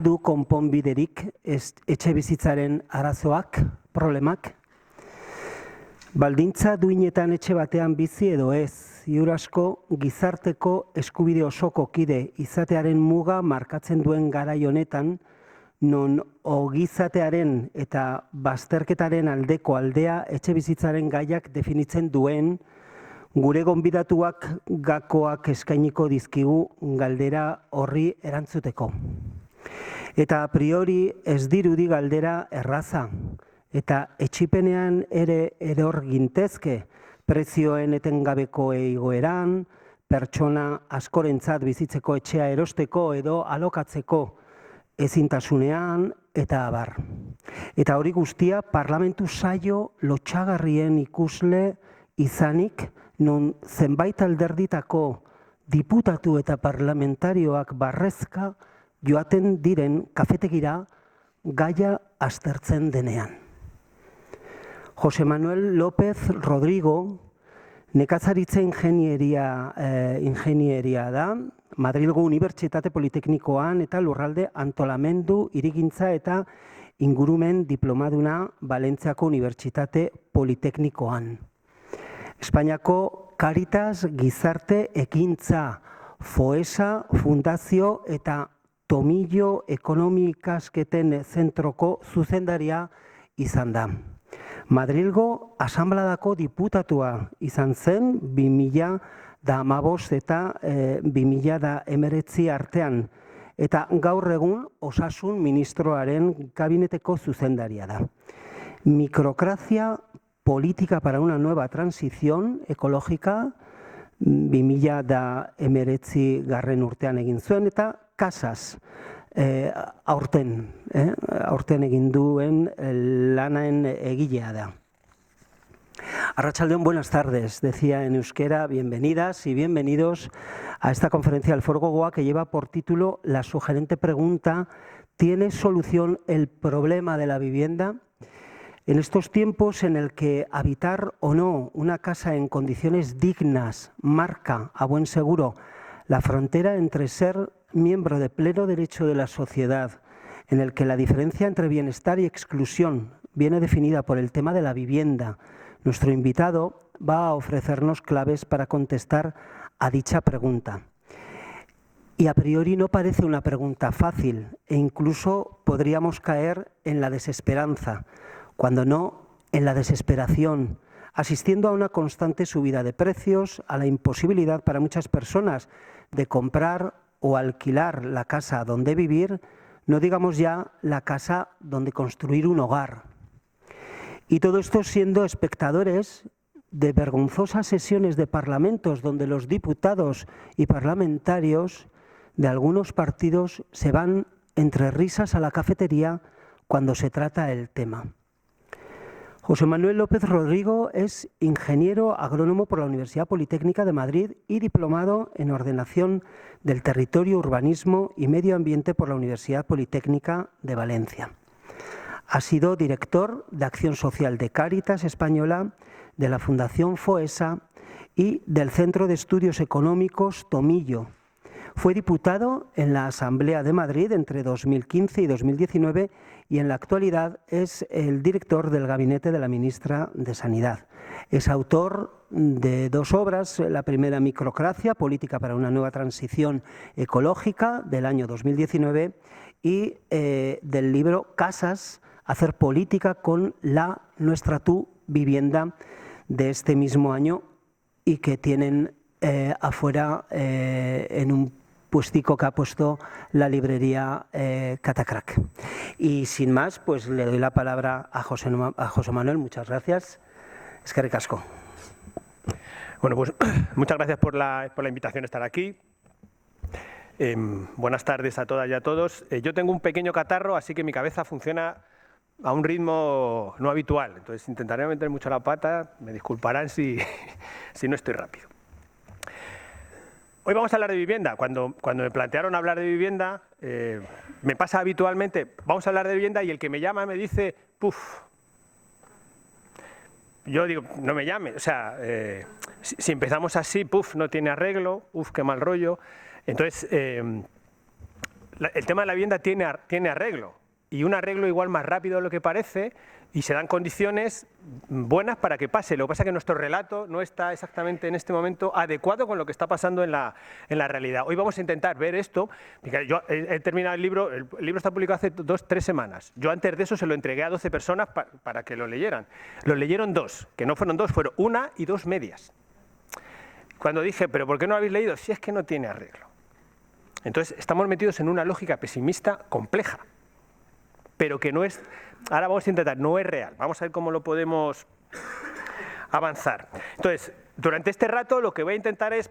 Du konponbiderik etxebizitzaren arazoak, problemak? Baldintza duinetan etxe batean bizi edo ez, ziur asko gizarteko eskubide osoko kide izatearen muga markatzen duen garai honetan, non ogizatearen eta bazterketaren aldeko aldea etxebizitzaren gaiak definitzen duen, gure gonbidatuak gakoak eskainiko dizkigu galdera horri erantzuteko. Eta a priori ez dirudi galdera erraza, eta etxipenean ere eror gintezke prezioen etengabeko igoeran, pertsona askorentzat bizitzeko etxea erosteko edo alokatzeko ezintasunean eta abar. Eta hori guztia parlamentu saio lotsagarrien ikusle izanik, non zenbait alderditako diputatu eta parlamentarioak barrezka joaten diren kafetegira gaia aztertzen denean. Jose Manuel López Rodrigo nekazaritza ingenieria da, Madrilgo Unibertsitate Politeknikoan eta lurralde antolamendu, hirigintza eta ingurumen diplomaduna Valentziako Unibertsitate Politeknikoan. Espainiako Caritas Gizarte Ekintza, Foesa Fundazio eta Tomillo Ekonomikasketen zentroko zuzendaria izan da. Madrilgo Asanbladako diputatua izan zen 2015 eta 2019 artean, eta gaur egun osasun ministroaren gabineteko zuzendaria da. Microcracia, política para una nueva transición ecológica, 2019 garren urtean egin zuen, eta Casas, aurten egin duen lanaen egilea da. Arratsaldeon, buenas tardes, decía en euskera, bienvenidas y bienvenidos a esta conferencia del Foro Gogoa que lleva por título la sugerente pregunta: ¿tiene solución el problema de la vivienda? En estos tiempos en el que habitar o no una casa en condiciones dignas marca a buen seguro la frontera entre ser miembro de pleno derecho de la sociedad, en el que la diferencia entre bienestar y exclusión viene definida por el tema de la vivienda, nuestro invitado va a ofrecernos claves para contestar a dicha pregunta. Y a priori no parece una pregunta fácil e incluso podríamos caer en la desesperanza, cuando no en la desesperación, asistiendo a una constante subida de precios, a la imposibilidad para muchas personas de comprar o alquilar la casa donde vivir, no digamos ya la casa donde construir un hogar. Y todo esto siendo espectadores de vergonzosas sesiones de parlamentos donde los diputados y parlamentarios de algunos partidos se van entre risas a la cafetería cuando se trata el tema. José Manuel López Rodrigo es ingeniero agrónomo por la Universidad Politécnica de Madrid y diplomado en ordenación del territorio, urbanismo y medio ambiente por la Universidad Politécnica de Valencia. Ha sido director de Acción Social de Cáritas Española, de la Fundación Foesa y del Centro de Estudios Económicos Tomillo. Fue diputado en la Asamblea de Madrid entre 2015 y 2019 y en la actualidad es el director del gabinete de la ministra de Sanidad. Es autor de dos obras, la primera Microcracia, política para una nueva transición ecológica, del año 2019, y del libro Casas, hacer política con la Nuestra Tu Vivienda, de este mismo año, y que tienen afuera en un puestico que ha puesto la librería Catacrac. Y sin más, pues le doy la palabra a José Manuel. Muchas gracias. Eskerrik asko. Bueno, pues muchas gracias por la invitación a estar aquí. Buenas tardes a todas y a todos. Yo tengo un pequeño catarro, así que mi cabeza funciona a un ritmo no habitual. Entonces intentaré meter mucho la pata. Me disculparán si no estoy rápido. Hoy vamos a hablar de vivienda. Cuando me plantearon hablar de vivienda, me pasa habitualmente, vamos a hablar de vivienda y el que me llama me dice, puf. Yo digo, no me llame, o sea, si empezamos así, puf, no tiene arreglo, uf, qué mal rollo. Entonces, el tema de la vivienda tiene arreglo, y un arreglo igual más rápido de lo que parece, y se dan condiciones buenas para que pase. Lo que pasa es que nuestro relato no está exactamente en este momento adecuado con lo que está pasando en la realidad. Hoy vamos a intentar ver esto. Yo he terminado el libro está publicado hace 2-3 semanas. Yo antes de eso se lo entregué a 12 personas para que lo leyeran. Lo leyeron 2, que no fueron 2, fueron 1 y 2 medias. Cuando dije, ¿pero por qué no lo habéis leído? Si es que no tiene arreglo. Entonces estamos metidos en una lógica pesimista compleja, pero que no es, ahora vamos a intentar, no es real. Vamos a ver cómo lo podemos avanzar. Entonces, durante este rato lo que voy a intentar es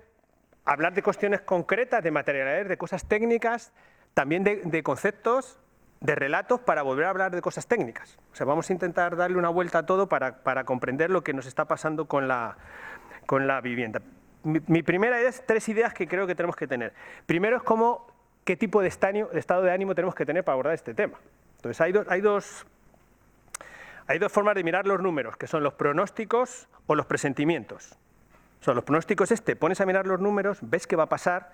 hablar de cuestiones concretas, de materialidades, de cosas técnicas, también de conceptos, de relatos, para volver a hablar de cosas técnicas. O sea, vamos a intentar darle una vuelta a todo para comprender lo que nos está pasando con la vivienda. Mi primera idea es 3 ideas que creo que tenemos que tener. Primero es qué tipo de estado de ánimo tenemos que tener para abordar este tema. Entonces, hay dos formas de mirar los números, que son los pronósticos o los presentimientos. O sea, los pronósticos te pones a mirar los números, ves qué va a pasar,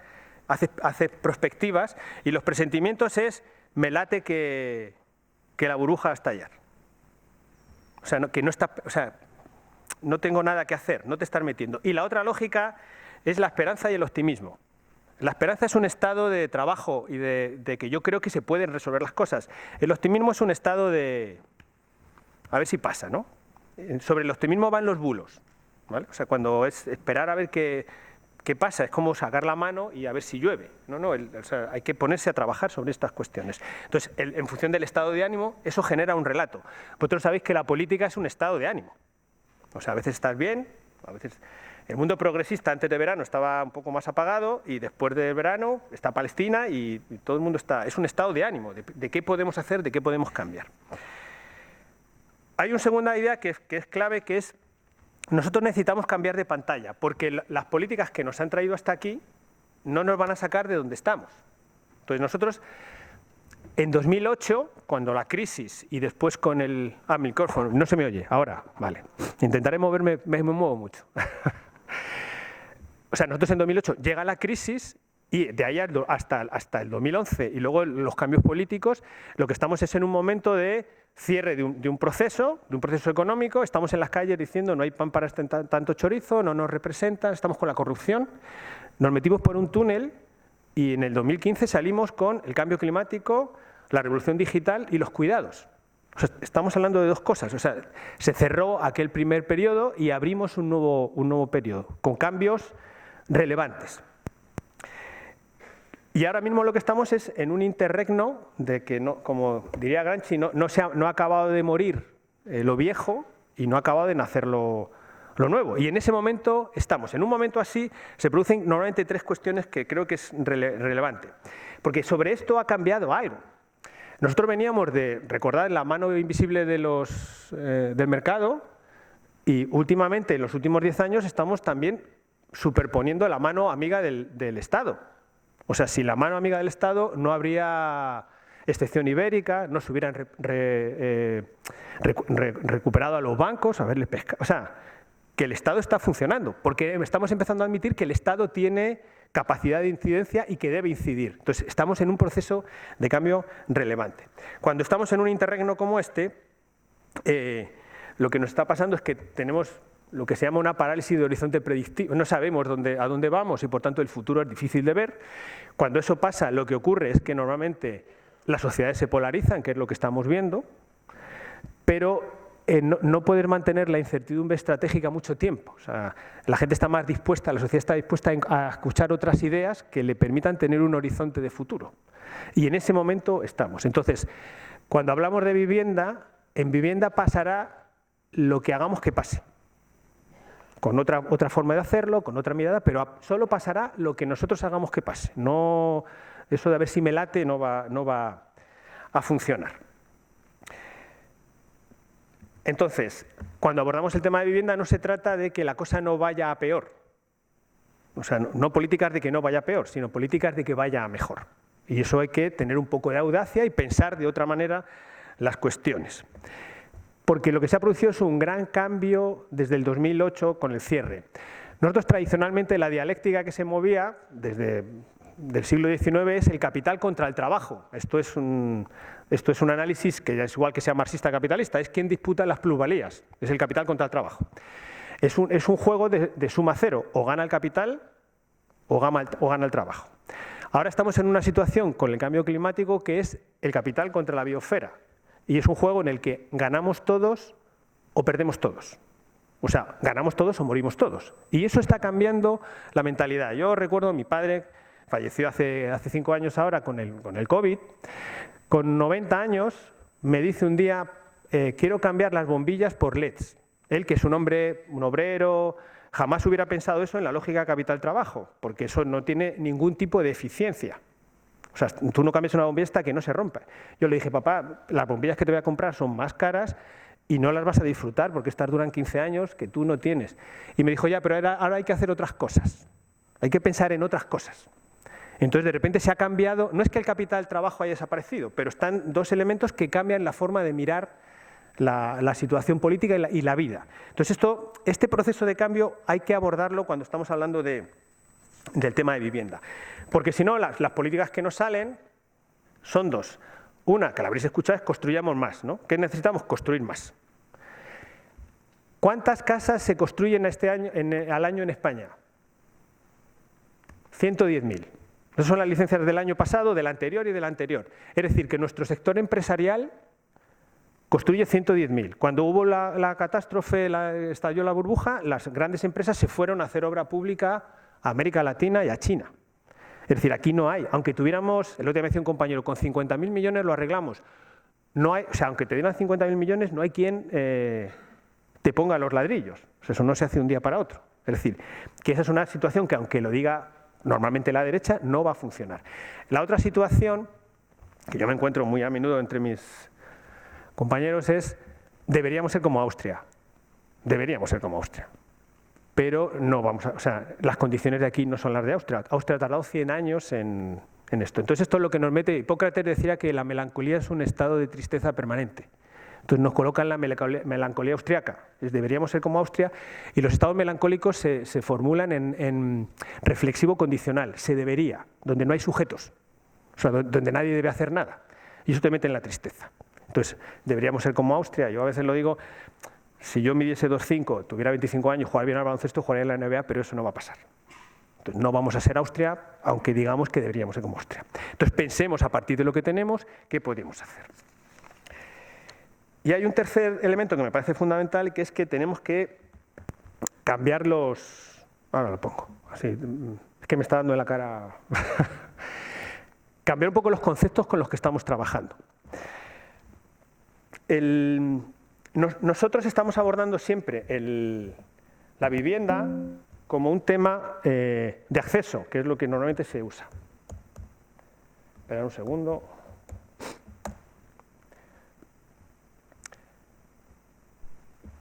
haces prospectivas, y los presentimientos me late que la burbuja va a estallar. O sea, no tengo nada que hacer, no te estás metiendo. Y la otra lógica es la esperanza y el optimismo. La esperanza es un estado de trabajo y de que yo creo que se pueden resolver las cosas. El optimismo es un estado de a ver si pasa, ¿no? Sobre el optimismo van los bulos, ¿vale? O sea, cuando es esperar a ver qué pasa, es como sacar la mano y a ver si llueve. O sea, hay que ponerse a trabajar sobre estas cuestiones. Entonces, en función del estado de ánimo, eso genera un relato. Vosotros sabéis que la política es un estado de ánimo. O sea, a veces estás bien, a veces... El mundo progresista antes de verano estaba un poco más apagado, y después de verano está Palestina y todo el mundo está... Es un estado de ánimo, de qué podemos hacer, de qué podemos cambiar. Hay una segunda idea que es clave, que es nosotros necesitamos cambiar de pantalla, porque las políticas que nos han traído hasta aquí no nos van a sacar de donde estamos. Entonces nosotros, en 2008, cuando la crisis y después con el... mi micrófono, no se me oye, ahora, vale. Intentaré moverme, me muevo mucho. O sea, nosotros en 2008 llega la crisis, y de ahí hasta el 2011 y luego los cambios políticos, lo que estamos es en un momento de cierre de un proceso económico. Estamos en las calles diciendo no hay pan para tanto chorizo, no nos representan, estamos con la corrupción. Nos metimos por un túnel y en el 2015 salimos con el cambio climático, la revolución digital y los cuidados. O sea, estamos hablando de 2 cosas. O sea, se cerró aquel primer periodo y abrimos un nuevo periodo con cambios relevantes. Y ahora mismo lo que estamos es en un interregno de que, no, como diría Gramsci, no ha acabado de morir lo viejo y no ha acabado de nacer lo nuevo. Y en ese momento estamos. En un momento así se producen normalmente 3 cuestiones que creo que es relevante. Porque sobre esto ha cambiado algo. Nosotros veníamos de recordar la mano invisible del mercado, y últimamente, en los últimos 10 años, estamos también superponiendo la mano amiga del Estado. O sea, sin la mano amiga del Estado no habría excepción ibérica, no se hubieran recuperado a los bancos, haberles pescado. O sea, que el Estado está funcionando, porque estamos empezando a admitir que el Estado tiene capacidad de incidencia y que debe incidir. Entonces, estamos en un proceso de cambio relevante. Cuando estamos en un interregno como este, lo que nos está pasando es que tenemos lo que se llama una parálisis de horizonte predictivo. No sabemos a dónde vamos y por tanto el futuro es difícil de ver. Cuando eso pasa, lo que ocurre es que normalmente las sociedades se polarizan, que es lo que estamos viendo, pero no poder mantener la incertidumbre estratégica mucho tiempo. O sea, la gente está más dispuesta, la sociedad está dispuesta a escuchar otras ideas que le permitan tener un horizonte de futuro. Y en ese momento estamos. Entonces, cuando hablamos de vivienda, en vivienda pasará lo que hagamos que pase. Con otra forma de hacerlo, con otra mirada, pero solo pasará lo que nosotros hagamos que pase. No, eso de a ver si me late no va a funcionar. Entonces, cuando abordamos el tema de vivienda no se trata de que la cosa no vaya a peor. O sea, no políticas de que no vaya a peor, sino políticas de que vaya a mejor. Y eso hay que tener un poco de audacia y pensar de otra manera las cuestiones. Porque lo que se ha producido es un gran cambio desde el 2008 con el cierre. Nosotros tradicionalmente la dialéctica que se movía desde del siglo XIX es el capital contra el trabajo. Esto es un análisis que ya es igual que sea marxista-capitalista, es quien disputa las plusvalías, es el capital contra el trabajo. Es un juego de suma cero, o gana el capital o gana el trabajo. Ahora estamos en una situación con el cambio climático que es el capital contra la biosfera, y es un juego en el que ganamos todos o perdemos todos. O sea, ganamos todos o morimos todos. Y eso está cambiando la mentalidad. Yo recuerdo, mi padre falleció hace 5 años ahora con el COVID. Con 90 años me dice un día, quiero cambiar las bombillas por LEDs. Él, que es un hombre, un obrero, jamás hubiera pensado eso en la lógica capital-trabajo, porque eso no tiene ningún tipo de eficiencia. O sea, tú no cambias una bombilla hasta que no se rompa. Yo le dije, papá, las bombillas que te voy a comprar son más caras y no las vas a disfrutar porque estas duran 15 años que tú no tienes. Y me dijo, ya, pero ahora hay que hacer otras cosas. Hay que pensar en otras cosas. Entonces, de repente se ha cambiado, no es que el capital-trabajo haya desaparecido, pero están dos elementos que cambian la forma de mirar la situación política y la vida. Entonces, este proceso de cambio hay que abordarlo cuando estamos hablando del tema de vivienda. Porque si no, las políticas que nos salen son dos. Una, que la habréis escuchado, es construyamos más, ¿no? ¿Qué necesitamos? Construir más. ¿Cuántas casas se construyen al año en España? 110.000. Esas son las licencias del año pasado, del anterior y del anterior. Es decir, que nuestro sector empresarial construye 110.000. Cuando hubo la catástrofe, estalló la burbuja, las grandes empresas se fueron a hacer obra pública a América Latina y a China. Es decir, aquí no hay, aunque tuviéramos, el otro día me decía un compañero, con 50.000 millones lo arreglamos. No hay, o sea, aunque te dieran 50.000 millones, no hay quien te ponga los ladrillos. O sea, eso no se hace de un día para otro. Es decir, que esa es una situación que, aunque lo diga normalmente la derecha, no va a funcionar. La otra situación, que yo me encuentro muy a menudo entre mis compañeros, es deberíamos ser como Austria. Deberíamos ser como Austria. Pero no vamos o sea, las condiciones de aquí no son las de Austria. Austria ha tardado 100 años en esto. Entonces esto es lo que nos mete. Hipócrates decía que la melancolía es un estado de tristeza permanente. Entonces nos coloca en la melancolía austriaca. Deberíamos ser como Austria, y los estados melancólicos se formulan en reflexivo condicional, se debería, donde no hay sujetos, o sea, donde nadie debe hacer nada. Y eso te mete en la tristeza. Entonces deberíamos ser como Austria. Yo a veces lo digo, si yo midiese 2,5, tuviera 25 años, jugaría bien al baloncesto, jugaría en la NBA, pero eso no va a pasar. Entonces no vamos a ser Austria, aunque digamos que deberíamos ser como Austria. Entonces pensemos a partir de lo que tenemos, qué podemos hacer. Y hay un tercer elemento que me parece fundamental, que es que tenemos que cambiar los... Ahora lo pongo, así, es que me está dando en la cara... Cambiar un poco los conceptos con los que estamos trabajando. Nosotros estamos abordando siempre la vivienda como un tema de acceso, que es lo que normalmente se usa. Esperad un segundo.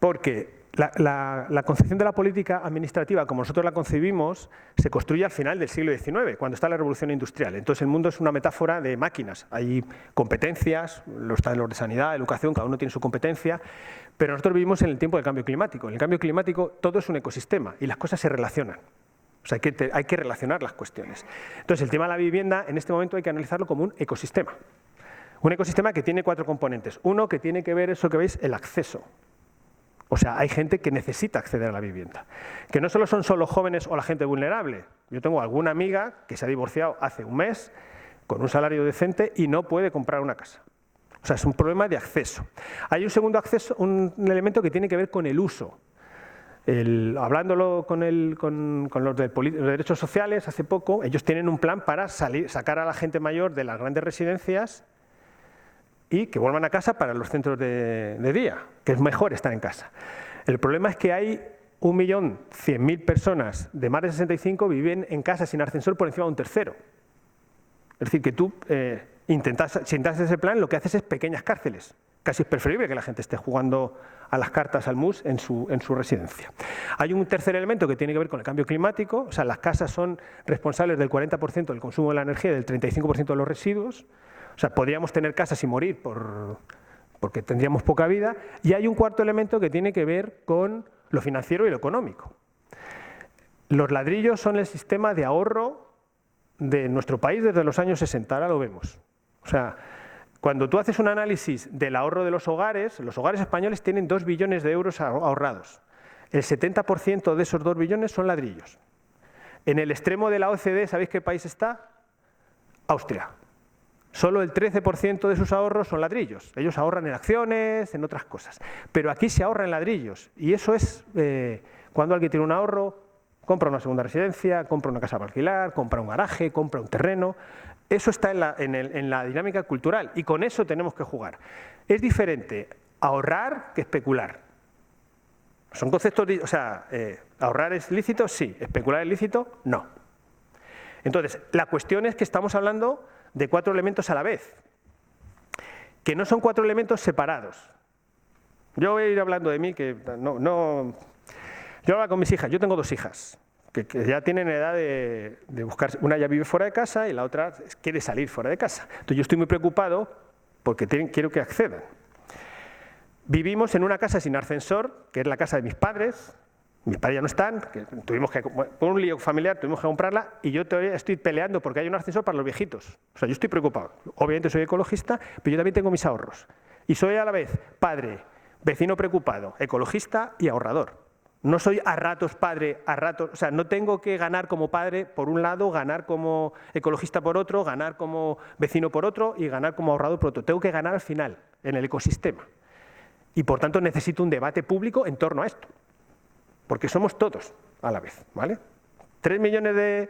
Porque la concepción de la política administrativa, como nosotros la concebimos, se construye al final del siglo XIX, cuando está la revolución industrial. Entonces el mundo es una metáfora de máquinas. Hay competencias, los de sanidad, educación, cada uno tiene su competencia, pero nosotros vivimos en el tiempo del cambio climático. En el cambio climático todo es un ecosistema y las cosas se relacionan. O sea, hay que relacionar las cuestiones. Entonces el tema de la vivienda, en este momento hay que analizarlo como un ecosistema. Un ecosistema que tiene 4 componentes. Uno que tiene que ver, eso que veis, el acceso. O sea, hay gente que necesita acceder a la vivienda. Que no solo son jóvenes o la gente vulnerable. Yo tengo alguna amiga que se ha divorciado hace un mes con un salario decente y no puede comprar una casa. O sea, es un problema de acceso. Hay un segundo acceso, un elemento que tiene que ver con el uso. Hablándolo con los de derechos sociales hace poco, ellos tienen un plan para sacar a la gente mayor de las grandes residencias y que vuelvan a casa para los centros de día, que es mejor estar en casa. El problema es que hay 1.100.000 personas de más de 65 viven en casa sin ascensor por encima de un tercero. Es decir, que tú si intentas ese plan, lo que haces es pequeñas cárceles. Casi es preferible que la gente esté jugando a las cartas al mus en su residencia. Hay un tercer elemento que tiene que ver con el cambio climático. O sea, las casas son responsables del 40% del consumo de la energía y del 35% de los residuos. O sea, podríamos tener casas y morir porque tendríamos poca vida. Y hay un cuarto elemento que tiene que ver con lo financiero y lo económico. Los ladrillos son el sistema de ahorro de nuestro país desde los años 60, ahora lo vemos. O sea, cuando tú haces un análisis del ahorro de los hogares españoles tienen 2 billones de euros ahorrados. El 70% de esos 2 billones son ladrillos. En el extremo de la OCDE, ¿sabéis qué país está? Austria. Solo el 13% de sus ahorros son ladrillos. Ellos ahorran en acciones, en otras cosas. Pero aquí se ahorra en ladrillos. Y eso es cuando alguien tiene un ahorro, compra una segunda residencia, compra una casa para alquilar, compra un garaje, compra un terreno. Eso está en la dinámica cultural y con eso tenemos que jugar. Es diferente ahorrar que especular. Son conceptos, o sea, ahorrar es lícito, sí, especular es lícito, no. Entonces, la cuestión es que estamos hablando de 4 elementos a la vez, que no son 4 elementos separados. Yo voy a ir hablando de mí, que yo hablo con mis hijas, yo tengo 2 hijas, que ya tienen edad de buscar, una ya vive fuera de casa y la otra quiere salir fuera de casa. Entonces yo estoy muy preocupado porque quiero que accedan. Vivimos en una casa sin ascensor, que es la casa de mis padres ya no están, tuvimos que, por un lío familiar tuvimos que comprarla y yo todavía estoy peleando porque hay un ascensor para los viejitos. O sea, yo estoy preocupado. Obviamente soy ecologista, pero yo también tengo mis ahorros. Y soy a la vez padre, vecino preocupado, ecologista y ahorrador. No soy a ratos padre, a ratos, o sea, no tengo que ganar como padre por un lado, ganar como ecologista por otro, ganar como vecino por otro y ganar como ahorrador por otro. Tengo que ganar al final, en el ecosistema. Y por tanto necesito un debate público en torno a esto. Porque somos todos a la vez, ¿vale? 3 millones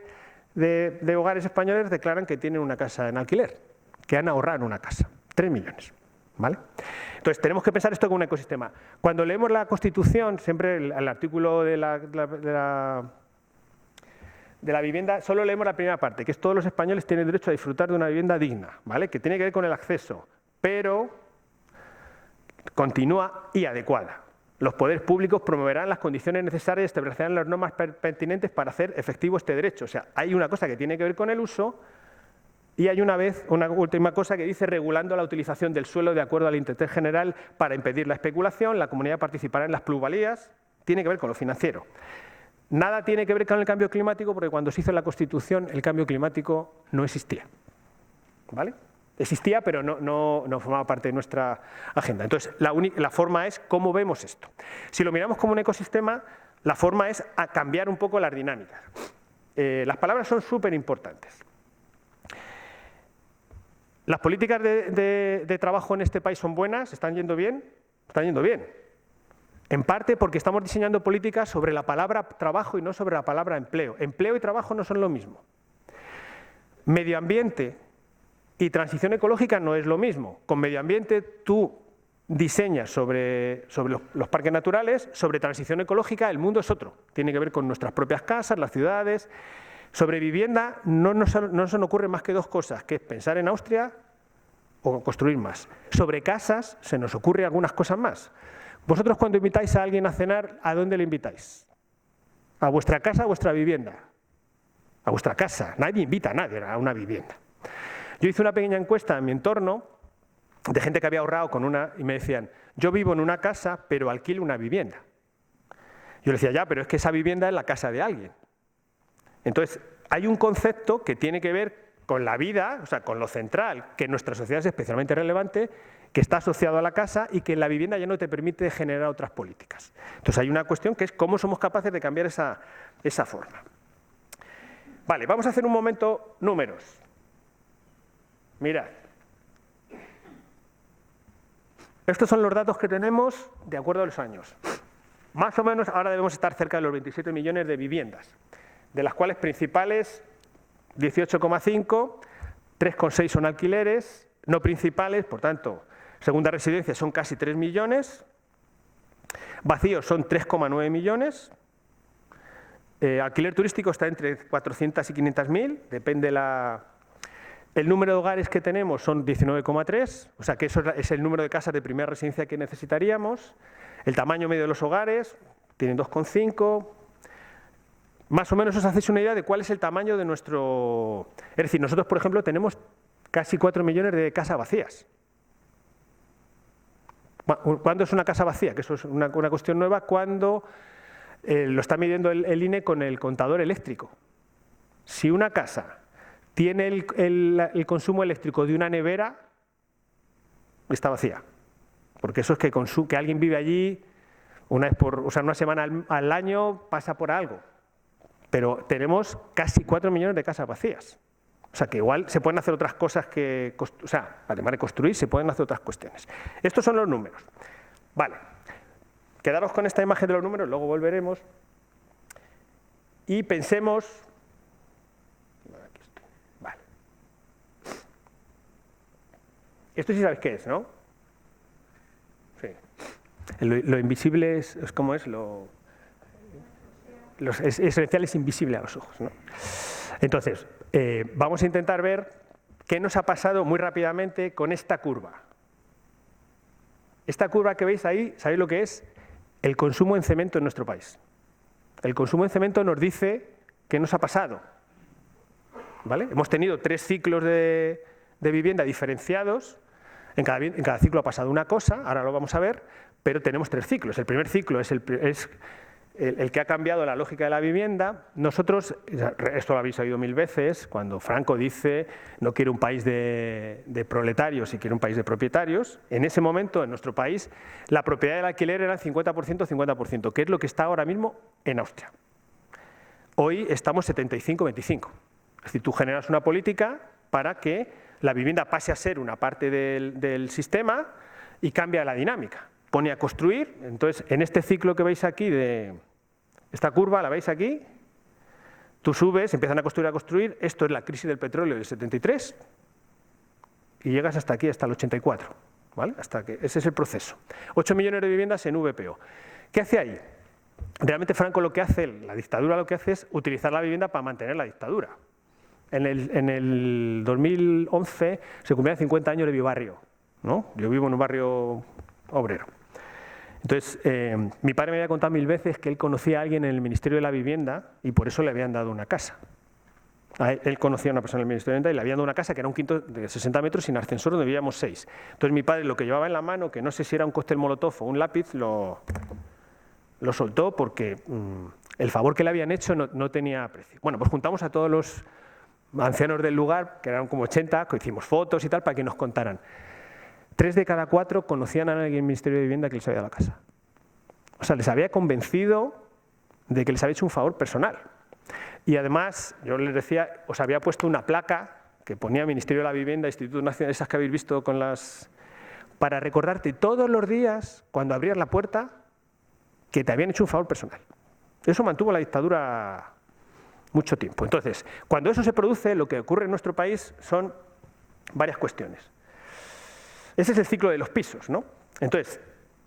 de hogares españoles declaran que tienen una casa en alquiler, que han ahorrado en una casa. 3 millones, ¿vale? Entonces tenemos que pensar esto como un ecosistema. Cuando leemos la Constitución, siempre el artículo de la vivienda, solo leemos la primera parte, que es todos los españoles tienen derecho a disfrutar de una vivienda digna, ¿vale? Que tiene que ver con el acceso, pero continúa y adecuada. Los poderes públicos promoverán las condiciones necesarias y establecerán las normas pertinentes para hacer efectivo este derecho. O sea, hay una cosa que tiene que ver con el uso y hay una última cosa que dice regulando la utilización del suelo de acuerdo al interés general para impedir la especulación, la comunidad participará en las plusvalías, tiene que ver con lo financiero. Nada tiene que ver con el cambio climático porque cuando se hizo la Constitución el cambio climático no existía, ¿vale? Existía, pero no formaba parte de nuestra agenda. Entonces, la forma es cómo vemos esto. Si lo miramos como un ecosistema, la forma es a cambiar un poco las dinámicas. Las palabras son súper importantes. ¿Las políticas de trabajo en este país son buenas? ¿Están yendo bien? Están yendo bien. En parte porque estamos diseñando políticas sobre la palabra trabajo y no sobre la palabra empleo. Empleo y trabajo no son lo mismo. Medio ambiente y transición ecológica no es lo mismo. Con medio ambiente tú diseñas sobre los parques naturales, sobre transición ecológica el mundo es otro. Tiene que ver con nuestras propias casas, las ciudades. Sobre vivienda no se nos ocurren más que 2 cosas, que es pensar en Austria o construir más. Sobre casas se nos ocurre algunas cosas más. Vosotros cuando invitáis a alguien a cenar, ¿a dónde le invitáis? ¿A vuestra casa o a vuestra vivienda? A vuestra casa. Nadie invita a nadie a una vivienda. Yo hice una pequeña encuesta en mi entorno de gente que había ahorrado y me decían, yo vivo en una casa pero alquilo una vivienda. Yo les decía, ya, pero es que esa vivienda es la casa de alguien. Entonces, hay un concepto que tiene que ver con la vida, o sea, con lo central, que en nuestra sociedad es especialmente relevante, que está asociado a la casa y que en la vivienda ya no te permite generar otras políticas. Entonces, hay una cuestión que es cómo somos capaces de cambiar esa forma. Vale, vamos a hacer un momento números. Mirad. Estos son los datos que tenemos de acuerdo a los años. Más o menos ahora debemos estar cerca de los 27 millones de viviendas, de las cuales principales 18,5, 3,6 son alquileres, no principales, por tanto, segunda residencia son casi 3 millones, vacíos son 3,9 millones, alquiler turístico está entre 400 y 500.000, depende el número de hogares que tenemos son 19,3, o sea que eso es el número de casas de primera residencia que necesitaríamos. El tamaño medio de los hogares tienen 2,5. Más o menos os hacéis una idea de cuál es el tamaño de nuestro... Es decir, nosotros, por ejemplo, tenemos casi 4 millones de casas vacías. ¿Cuándo es una casa vacía? Que eso es una cuestión nueva. Cuando lo está midiendo el INE con el contador eléctrico. Si una casa tiene el consumo eléctrico de una nevera, está vacía. Porque eso es que alguien vive allí una semana al año pasa por algo. Pero tenemos casi 4 millones de casas vacías. O sea que igual se pueden hacer otras cosas además de construir, se pueden hacer otras cuestiones. Estos son los números. Vale. Quedaros con esta imagen de los números, luego volveremos. Y pensemos. Aquí estoy. Vale. Esto sí sabéis qué es, ¿no? Sí. Lo invisible es como es lo esencial es invisible a los ojos, ¿no? Entonces, vamos a intentar ver qué nos ha pasado muy rápidamente con esta curva. Esta curva que veis ahí, ¿sabéis lo que es? El consumo en cemento en nuestro país. El consumo en cemento nos dice qué nos ha pasado. ¿Vale? Hemos tenido 3 ciclos de vivienda diferenciados. En cada ciclo ha pasado una cosa, ahora lo vamos a ver, pero tenemos 3 ciclos. El primer ciclo es el que ha cambiado la lógica de la vivienda. Nosotros, esto lo habéis oído 1000 veces, cuando Franco dice no quiere un país de proletarios y quiere un país de propietarios, en ese momento en nuestro país la propiedad del alquiler era 50%, que es lo que está ahora mismo en Austria. Hoy estamos 75-25. Es decir, tú generas una política para que la vivienda pase a ser una parte del sistema y cambia la dinámica. Pone a construir, entonces en este ciclo que veis aquí, de esta curva, ¿la veis aquí? Tú subes, empiezan a construir, esto es la crisis del petróleo del 73 y llegas hasta aquí, hasta el 84, ¿vale? Ese es el proceso. 8 millones de viviendas en VPO. ¿Qué hace ahí? Realmente Franco lo que hace, la dictadura lo que hace es utilizar la vivienda para mantener la dictadura. En el 2011 se cumplían 50 años de mi barrio, ¿no? Yo vivo en un barrio obrero. Entonces, mi padre me había contado 1000 veces que él conocía a alguien en el Ministerio de la Vivienda y por eso le habían dado una casa. Él conocía a una persona en el Ministerio de la Vivienda y le habían dado una casa que era un quinto de 60 metros sin ascensor donde vivíamos 6. Entonces mi padre lo que llevaba en la mano, que no sé si era un cóctel molotov o un lápiz, lo soltó porque el favor que le habían hecho no tenía precio. Bueno, pues juntamos a todos los ancianos del lugar, que eran como 80, que hicimos fotos y tal, para que nos contaran. 3 de cada 4 conocían a alguien en el Ministerio de Vivienda que les había dado la casa. O sea, les había convencido de que les había hecho un favor personal. Y además, yo les decía, os había puesto una placa que ponía Ministerio de la Vivienda, Instituto Nacional, esas que habéis visto para recordarte todos los días, cuando abrías la puerta, que te habían hecho un favor personal. Eso mantuvo la dictadura mucho tiempo. Entonces, cuando eso se produce, lo que ocurre en nuestro país son varias cuestiones. Ese es el ciclo de los pisos, ¿no? Entonces,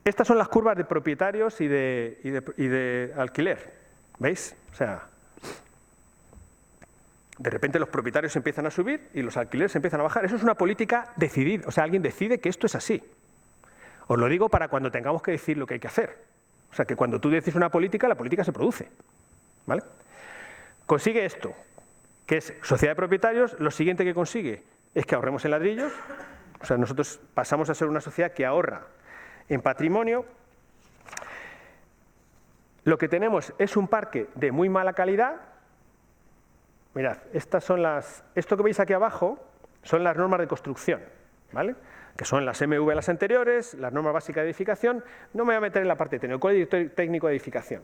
estas son las curvas de propietarios y de alquiler. ¿Veis? O sea, de repente los propietarios empiezan a subir y los alquileres empiezan a bajar. Eso es una política decidida. O sea, alguien decide que esto es así. Os lo digo para cuando tengamos que decir lo que hay que hacer. O sea, que cuando tú decides una política, la política se produce. ¿Vale? Consigue esto, que es sociedad de propietarios. Lo siguiente que consigue es que ahorremos en ladrillos. O sea, nosotros pasamos a ser una sociedad que ahorra en patrimonio. Lo que tenemos es un parque de muy mala calidad. Mirad, esto que veis aquí abajo son las normas de construcción, ¿vale? Que son las MV las anteriores, las normas básicas de edificación. No me voy a meter en la parte técnica, el Código Técnico de Edificación.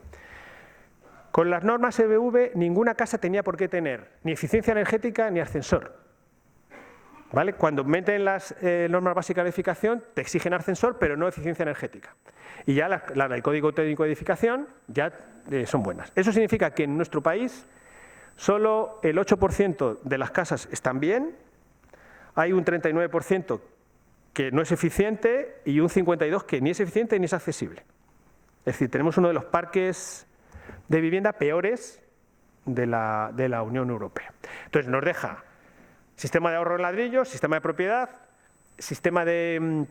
Con las normas MV ninguna casa tenía por qué tener ni eficiencia energética ni ascensor. ¿Vale? Cuando meten las normas básicas de edificación, te exigen ascensor, pero no eficiencia energética. Y ya las del Código Técnico de Edificación ya son buenas. Eso significa que en nuestro país solo el 8% de las casas están bien, hay un 39% que no es eficiente y un 52% que ni es eficiente ni es accesible. Es decir, tenemos uno de los parques de vivienda peores de la Unión Europea. Entonces nos deja sistema de ahorro en ladrillos, sistema de propiedad, sistema de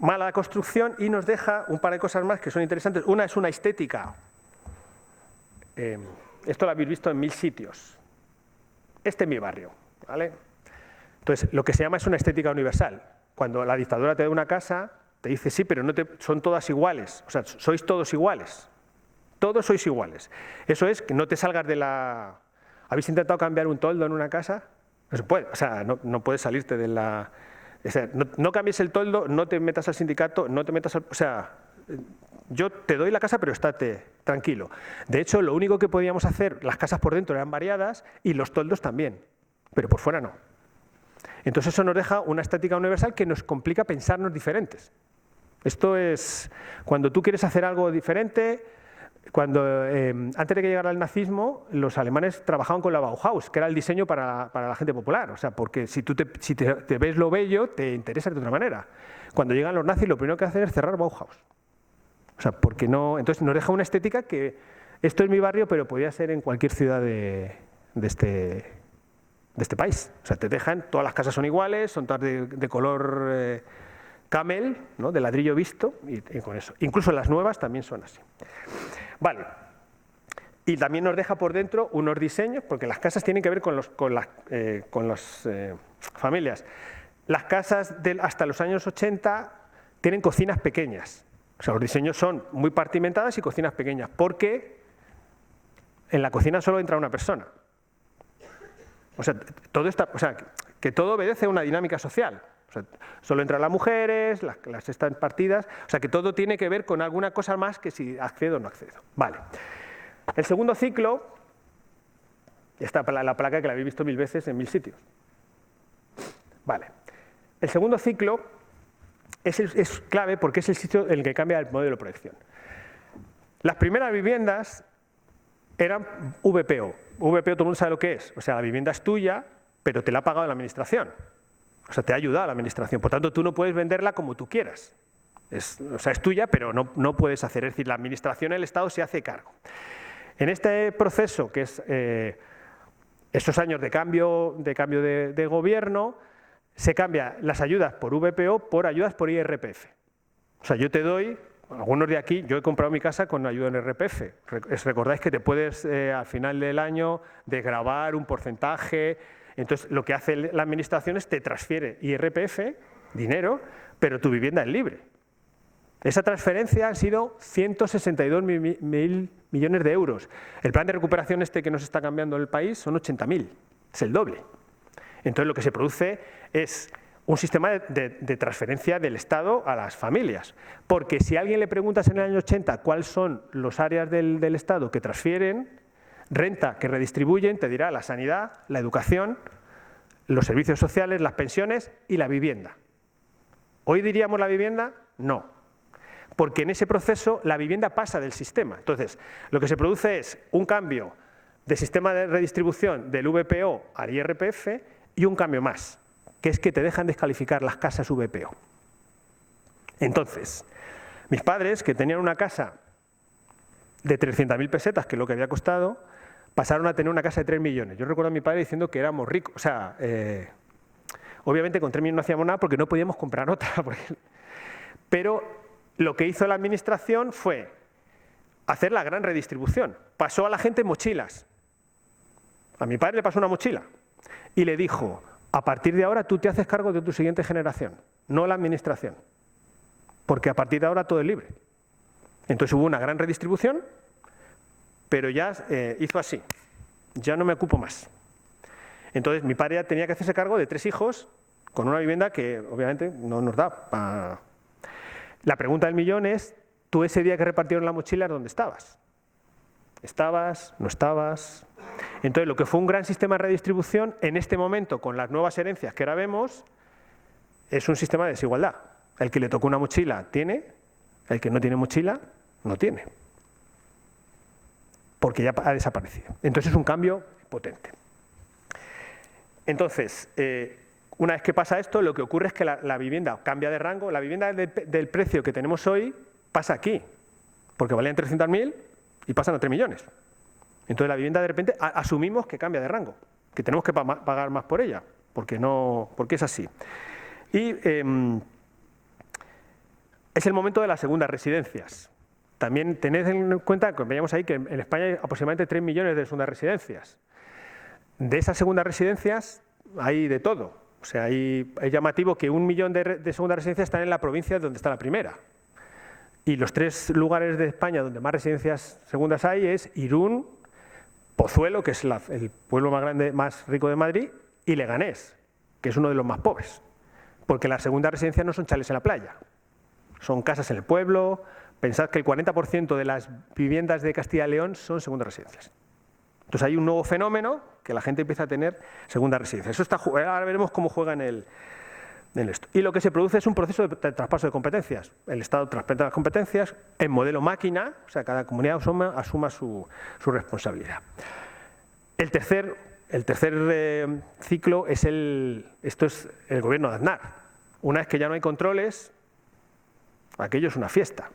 mala construcción y nos deja un par de cosas más que son interesantes. Una es una estética. Esto lo habéis visto en 1000 sitios. Este es mi barrio, ¿vale? Entonces, lo que se llama es una estética universal. Cuando la dictadura te da una casa, te dice sí, pero son todas iguales. O sea, sois todos iguales. Todos sois iguales. Eso es que no te salgas de la ¿Habéis intentado cambiar un toldo en una casa? No se puede, o sea, no puedes salirte de la... O sea, no cambies el toldo, no te metas al sindicato, no te metas al... O sea, yo te doy la casa, pero estate tranquilo. De hecho, lo único que podíamos hacer, las casas por dentro eran variadas y los toldos también, pero por fuera no. Entonces eso nos deja una estética universal que nos complica pensarnos diferentes. Esto es, cuando tú quieres hacer algo diferente, antes de que llegara el nazismo, los alemanes trabajaban con la Bauhaus, que era el diseño para la gente popular. O sea, porque si te ves lo bello, te interesa de otra manera. Cuando llegan los nazis, lo primero que hacen es cerrar Bauhaus. O sea, porque no, entonces nos deja una estética que esto es mi barrio, pero podría ser en cualquier ciudad de este país. O sea, te dejan, todas las casas son iguales, son todas de color camel, ¿no? De ladrillo visto, y con eso. Incluso las nuevas también son así. Vale. Y también nos deja por dentro unos diseños, porque las casas tienen que ver con las familias. Las casas hasta los años 80 tienen cocinas pequeñas. O sea, los diseños son muy compartimentadas y cocinas pequeñas, porque en la cocina solo entra una persona. O sea, que todo obedece a una dinámica social. O sea, solo entran las mujeres, las están partidas. O sea, que todo tiene que ver con alguna cosa más que si accedo o no accedo. Vale. El segundo ciclo, está la placa que la habéis visto 1000 veces en 1000 sitios. Vale. El segundo ciclo es clave porque es el sitio en el que cambia el modelo de proyección. Las primeras viviendas eran VPO. VPO todo el mundo sabe lo que es. O sea, la vivienda es tuya, pero te la ha pagado la administración. O sea, te ha ayudado la administración. Por tanto, tú no puedes venderla como tú quieras. Es tuya, pero no puedes hacer. Es decir, la administración, el Estado se hace cargo. En este proceso, que es estos años de cambio de gobierno, se cambia las ayudas por VPO por ayudas por IRPF. O sea, yo te doy, algunos de aquí, yo he comprado mi casa con ayuda en IRPF. Recordáis que te puedes, al final del año, desgravar un porcentaje. Entonces, lo que hace la administración es te transfiere IRPF, dinero, pero tu vivienda es libre. Esa transferencia han sido 162.000 millones de euros. El plan de recuperación que nos está cambiando el país son 80.000, es el doble. Entonces, lo que se produce es un sistema de transferencia del Estado a las familias. Porque si a alguien le preguntas en el año 80 cuáles son las áreas del Estado que transfieren, renta que redistribuyen, te dirá la sanidad, la educación, los servicios sociales, las pensiones y la vivienda. ¿Hoy diríamos la vivienda? No. Porque en ese proceso la vivienda pasa del sistema. Entonces, lo que se produce es un cambio de sistema de redistribución del VPO al IRPF y un cambio más, que es que te dejan descalificar las casas VPO. Entonces, mis padres, que tenían una casa de 300.000 pesetas, que es lo que había costado, pasaron a tener una casa de 3 millones. Yo recuerdo a mi padre diciendo que éramos ricos. O sea, obviamente con 3 millones no hacíamos nada porque no podíamos comprar otra. Pero lo que hizo la administración fue hacer la gran redistribución. Pasó a la gente mochilas. A mi padre le pasó una mochila y le dijo, a partir de ahora tú te haces cargo de tu siguiente generación, no la administración, porque a partir de ahora todo es libre. Entonces hubo una gran redistribución, pero ya hizo así, ya no me ocupo más. Entonces mi padre ya tenía que hacerse cargo de 3 hijos con una vivienda que obviamente no nos da. La pregunta del millón es, tú ese día que repartieron la mochila, ¿dónde estabas? ¿Estabas? ¿No estabas? Entonces, lo que fue un gran sistema de redistribución, en este momento, con las nuevas herencias que ahora vemos, es un sistema de desigualdad. El que le tocó una mochila tiene, el que no tiene mochila no tiene. Porque ya ha desaparecido. Entonces, es un cambio potente. Entonces, una vez que pasa esto, lo que ocurre es que la vivienda cambia de rango. La vivienda del precio que tenemos hoy pasa aquí, porque valían 300.000 y pasan a 3 millones. Entonces la vivienda de repente asumimos que cambia de rango, que tenemos que pagar más por ella, porque es así. Y es el momento de las segundas residencias. También tened en cuenta que veíamos ahí que en España hay aproximadamente 3 millones de segundas residencias. De esas segundas residencias hay de todo. O sea, es llamativo que 1 millón de segundas residencias están en la provincia donde está la primera. Y los 3 lugares de España donde más residencias segundas hay es Irún, Pozuelo, que es el pueblo más grande, más rico de Madrid, y Leganés, que es uno de los más pobres. Porque las segundas residencias no son chales en la playa, son casas en el pueblo. Pensad que el 40% de las viviendas de Castilla y León son segundas residencias. Entonces hay un nuevo fenómeno que la gente empieza a tener segundas residencias. Ahora veremos cómo juega en esto. Y lo que se produce es un proceso de traspaso de competencias. El Estado traspasa las competencias en modelo máquina, o sea, cada comunidad asuma su responsabilidad. El tercer ciclo es esto es el gobierno de Aznar. Una vez que ya no hay controles, aquello es una fiesta.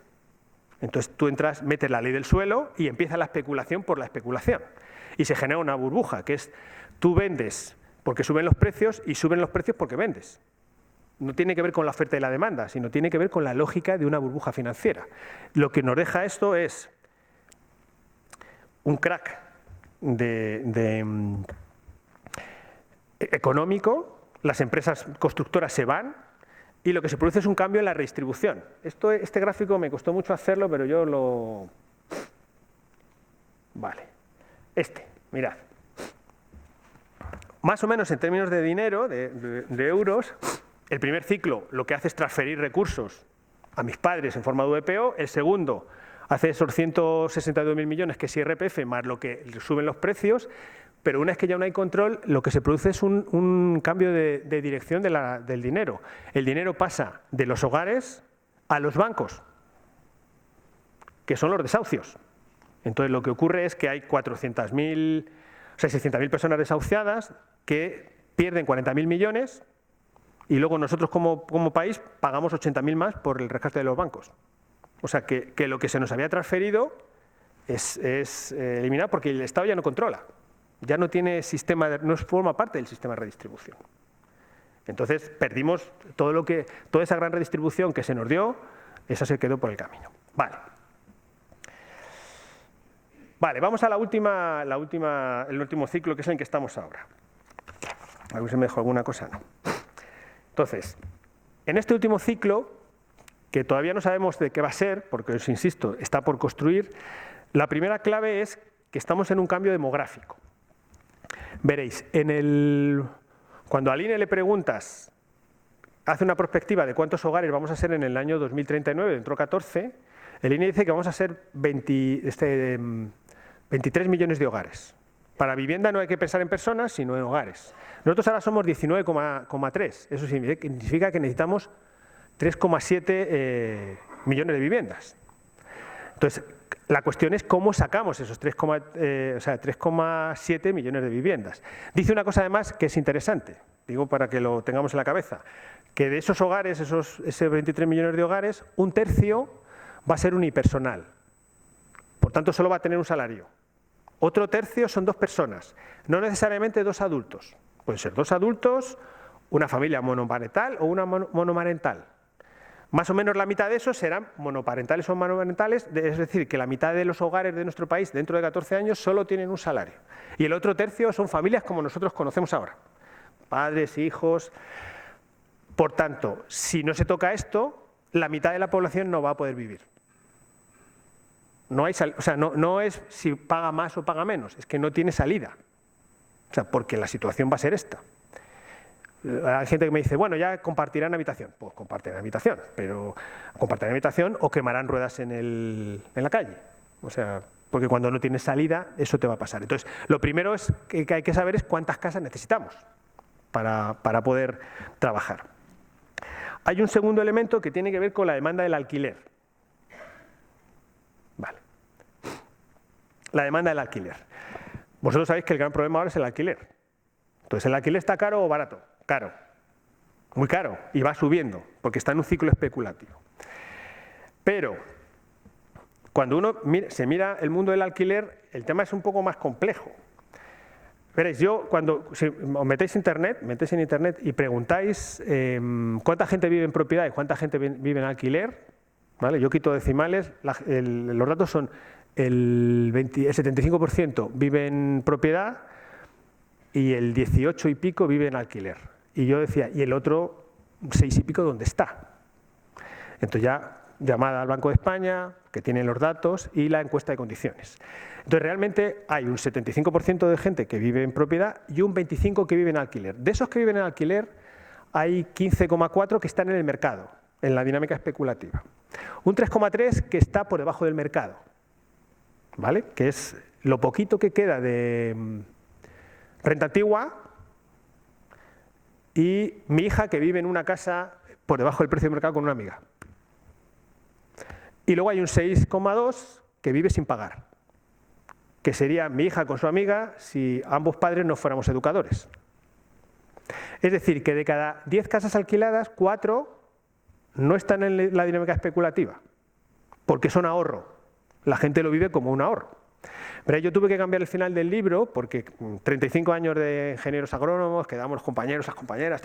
Entonces tú entras, metes la ley del suelo y empieza la especulación por la especulación. Y se genera una burbuja, que es tú vendes porque suben los precios y suben los precios porque vendes. No tiene que ver con la oferta y la demanda, sino tiene que ver con la lógica de una burbuja financiera. Lo que nos deja esto es un crack económico, las empresas constructoras se van y lo que se produce es un cambio en la redistribución. Este gráfico me costó mucho hacerlo, pero yo lo... Vale. Mirad. Más o menos en términos de dinero, de euros, el primer ciclo lo que hace es transferir recursos a mis padres en forma de VPO, el segundo hace esos 162.000 millones que es IRPF más lo que suben los precios, pero una vez que ya no hay control, lo que se produce es un cambio de dirección del dinero. El dinero pasa de los hogares a los bancos, que son los desahucios. Entonces lo que ocurre es que hay 600.000 personas desahuciadas que pierden 40.000 millones y luego nosotros como país pagamos 80.000 más por el rescate de los bancos. O sea que lo que se nos había transferido es eliminado porque el Estado ya no controla. Ya no tiene sistema, no forma parte del sistema de redistribución. Entonces perdimos toda esa gran redistribución que se nos dio, esa se quedó por el camino. Vale, vamos a el último ciclo, que es en el que estamos ahora. A ver si me dejo alguna cosa, no. Entonces, en este último ciclo, que todavía no sabemos de qué va a ser, porque os insisto, está por construir, la primera clave es que estamos en un cambio demográfico. Veréis, cuando al INE le preguntas, hace una prospectiva de cuántos hogares vamos a ser en el año 2039, dentro de 14, el INE dice que vamos a ser 23 millones de hogares. Para vivienda no hay que pensar en personas, sino en hogares. Nosotros ahora somos 19,3. Eso significa que necesitamos 3,7 millones de viviendas. Entonces, la cuestión es cómo sacamos esos 3,7 millones de viviendas. Dice una cosa además que es interesante, digo para que lo tengamos en la cabeza, que de esos hogares, ese 23 millones de hogares, un tercio va a ser unipersonal. Por tanto, solo va a tener un salario. Otro tercio son dos personas, no necesariamente dos adultos. Pueden ser dos adultos, una familia monoparental o una monomarental. Más o menos la mitad de esos serán monoparentales o monomarentales, es decir, que la mitad de los hogares de nuestro país dentro de 14 años solo tienen un salario. Y el otro tercio son familias como nosotros conocemos ahora, padres, hijos. Por tanto, si no se toca esto, la mitad de la población no va a poder vivir. No es si paga más o paga menos, es que no tiene salida. O sea, porque la situación va a ser esta. Hay gente que me dice, bueno, ya compartirán habitación. Pues compartirán habitación, pero compartirán habitación o quemarán ruedas en la calle. O sea, porque cuando no tienes salida, eso te va a pasar. Entonces, lo primero que hay que saber es cuántas casas necesitamos para poder trabajar. Hay un segundo elemento que tiene que ver con la demanda del alquiler. Vale. La demanda del alquiler. Vosotros sabéis que el gran problema ahora es el alquiler. Entonces, ¿el alquiler está caro o barato? Caro, muy caro, y va subiendo, porque está en un ciclo especulativo. Pero, cuando uno se mira el mundo del alquiler, el tema es un poco más complejo. Veréis, cuando os metéis en internet y preguntáis cuánta gente vive en propiedad y cuánta gente vive en alquiler, ¿vale? Yo quito decimales, los datos son el 75% vive en propiedad y el 18 y pico vive en alquiler. Y yo decía, ¿y el otro 6 y pico dónde está? Entonces ya llamada al Banco de España, que tiene los datos, y la encuesta de condiciones. Entonces, realmente hay un 75% de gente que vive en propiedad y un 25% que vive en alquiler. De esos que viven en alquiler, hay 15,4% que están en el mercado, en la dinámica especulativa. Un 3,3% que está por debajo del mercado, ¿vale? Que es lo poquito que queda de renta antigua, y mi hija que vive en una casa por debajo del precio del mercado con una amiga. Y luego hay un 6,2% que vive sin pagar, que sería mi hija con su amiga si ambos padres no fuéramos educadores. Es decir, que de cada 10 casas alquiladas, 4 no están en la dinámica especulativa, porque son ahorro. La gente lo vive como un ahorro. Pero yo tuve que cambiar el final del libro porque 35 años de ingenieros agrónomos, quedamos los compañeros, las compañeras,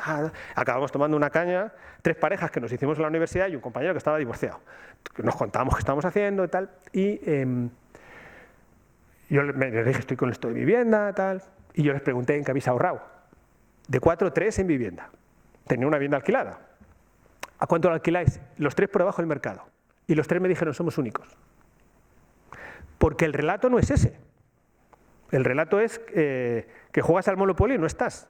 acabamos tomando una caña, 3 parejas que nos hicimos en la universidad y un compañero que estaba divorciado. Nos contábamos qué estábamos haciendo y tal, y yo les dije, estoy con esto de vivienda, tal, y yo les pregunté en qué habéis ahorrado. De 4, 3 en vivienda. Tenía una vivienda alquilada. ¿A cuánto la alquiláis? Los 3 por debajo del mercado. Y los 3 me dijeron, somos únicos. Porque el relato no es ese. El relato es que juegas al Monopoly y no estás.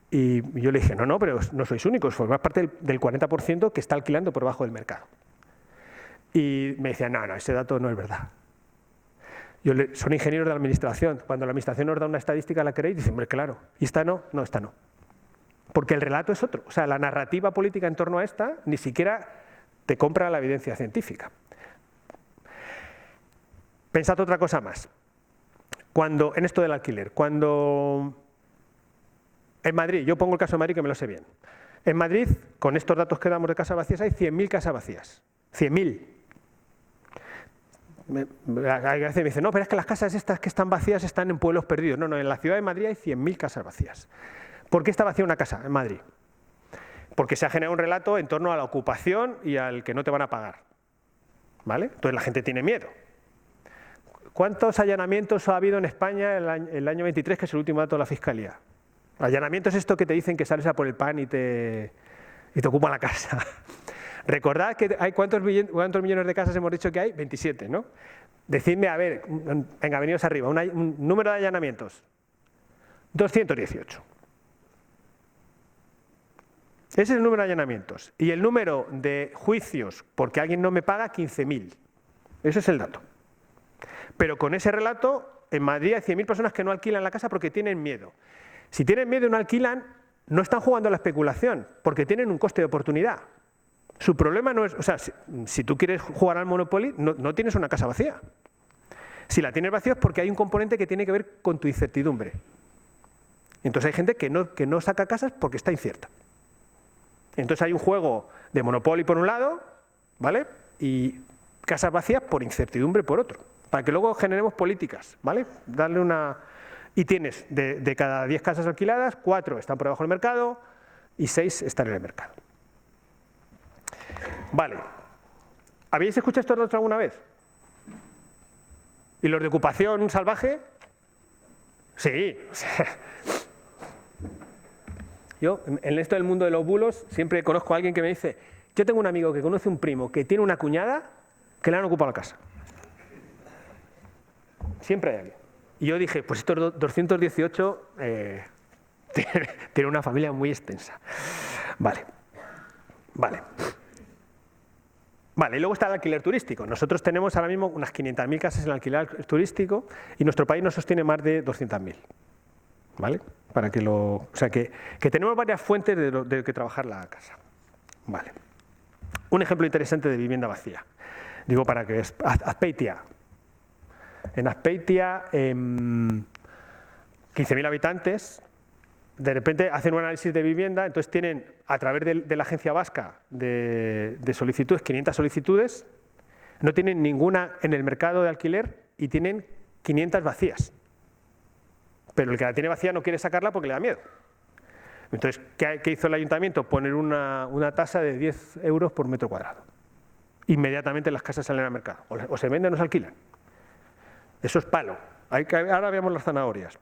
Y yo le dije, no, pero no sois únicos, formás parte del 40% que está alquilando por debajo del mercado. Y me decían, no, ese dato no es verdad. Son ingenieros de la administración. Cuando la administración nos da una estadística, ¿la queréis? Dicen, hombre, claro. ¿Y esta no? No, esta no. Porque el relato es otro. O sea, la narrativa política en torno a esta ni siquiera te compra la evidencia científica. Pensad otra cosa más. En esto del alquiler, cuando en Madrid, yo pongo el caso de Madrid que me lo sé bien. En Madrid, con estos datos que damos de casas vacías, hay 100.000 casas vacías. 100.000. A veces me dicen, no, pero es que las casas estas que están vacías están en pueblos perdidos. No, en la ciudad de Madrid hay 100.000 casas vacías. ¿Por qué está vacía una casa en Madrid? Porque se ha generado un relato en torno a la ocupación y al que no te van a pagar, ¿vale? Entonces la gente tiene miedo. ¿Cuántos allanamientos ha habido en España el año 23, que es el último dato de la Fiscalía? Allanamiento es esto que te dicen que sales a por el pan y te ocupan la casa. Recordad que hay ¿cuántos millones de casas hemos dicho que hay? 27, ¿no? Decidme, a ver, venga, venidos arriba, un número de allanamientos. 218. Ese es el número de allanamientos. Y el número de juicios porque alguien no me paga, 15.000. Ese es el dato. Pero con ese relato, en Madrid hay 100.000 personas que no alquilan la casa porque tienen miedo. Si tienen miedo y no alquilan, no están jugando a la especulación, porque tienen un coste de oportunidad. Su problema no es, o sea, si tú quieres jugar al Monopoly, no tienes una casa vacía. Si la tienes vacía es porque hay un componente que tiene que ver con tu incertidumbre. Entonces hay gente que no saca casas porque está incierta. Entonces hay un juego de Monopoly por un lado, ¿vale? Y casas vacías por incertidumbre por otro. Para que luego generemos políticas, ¿vale? Darle una... Y tienes, de cada 10 casas alquiladas, 4 están por debajo del mercado y 6 están en el mercado. Vale. ¿Habéis escuchado estos datos alguna vez? ¿Y los de ocupación salvaje? Sí. Yo, en esto del mundo de los bulos, siempre conozco a alguien que me dice, yo tengo un amigo que conoce un primo que tiene una cuñada que le han ocupado la casa. Siempre hay alguien. Y yo dije, pues estos 218 tiene una familia muy extensa. Vale. Y luego está el alquiler turístico. Nosotros tenemos ahora mismo unas 500.000 casas en el alquiler turístico y nuestro país nos sostiene más de 200.000. ¿Vale? O sea que tenemos varias fuentes de que trabajar la casa. Vale. Un ejemplo interesante de vivienda vacía. Digo para que es Azpeitia. En Azpeitia, 15.000 habitantes, de repente hacen un análisis de vivienda, entonces tienen, a través de la agencia vasca de solicitudes, 500 solicitudes, no tienen ninguna en el mercado de alquiler y tienen 500 vacías. Pero el que la tiene vacía no quiere sacarla porque le da miedo. Entonces, ¿qué hizo el ayuntamiento? Poner una tasa de 10 euros por metro cuadrado. Inmediatamente las casas salen al mercado. O se venden o se alquilan. Eso es palo. Ahora veamos las zanahorias.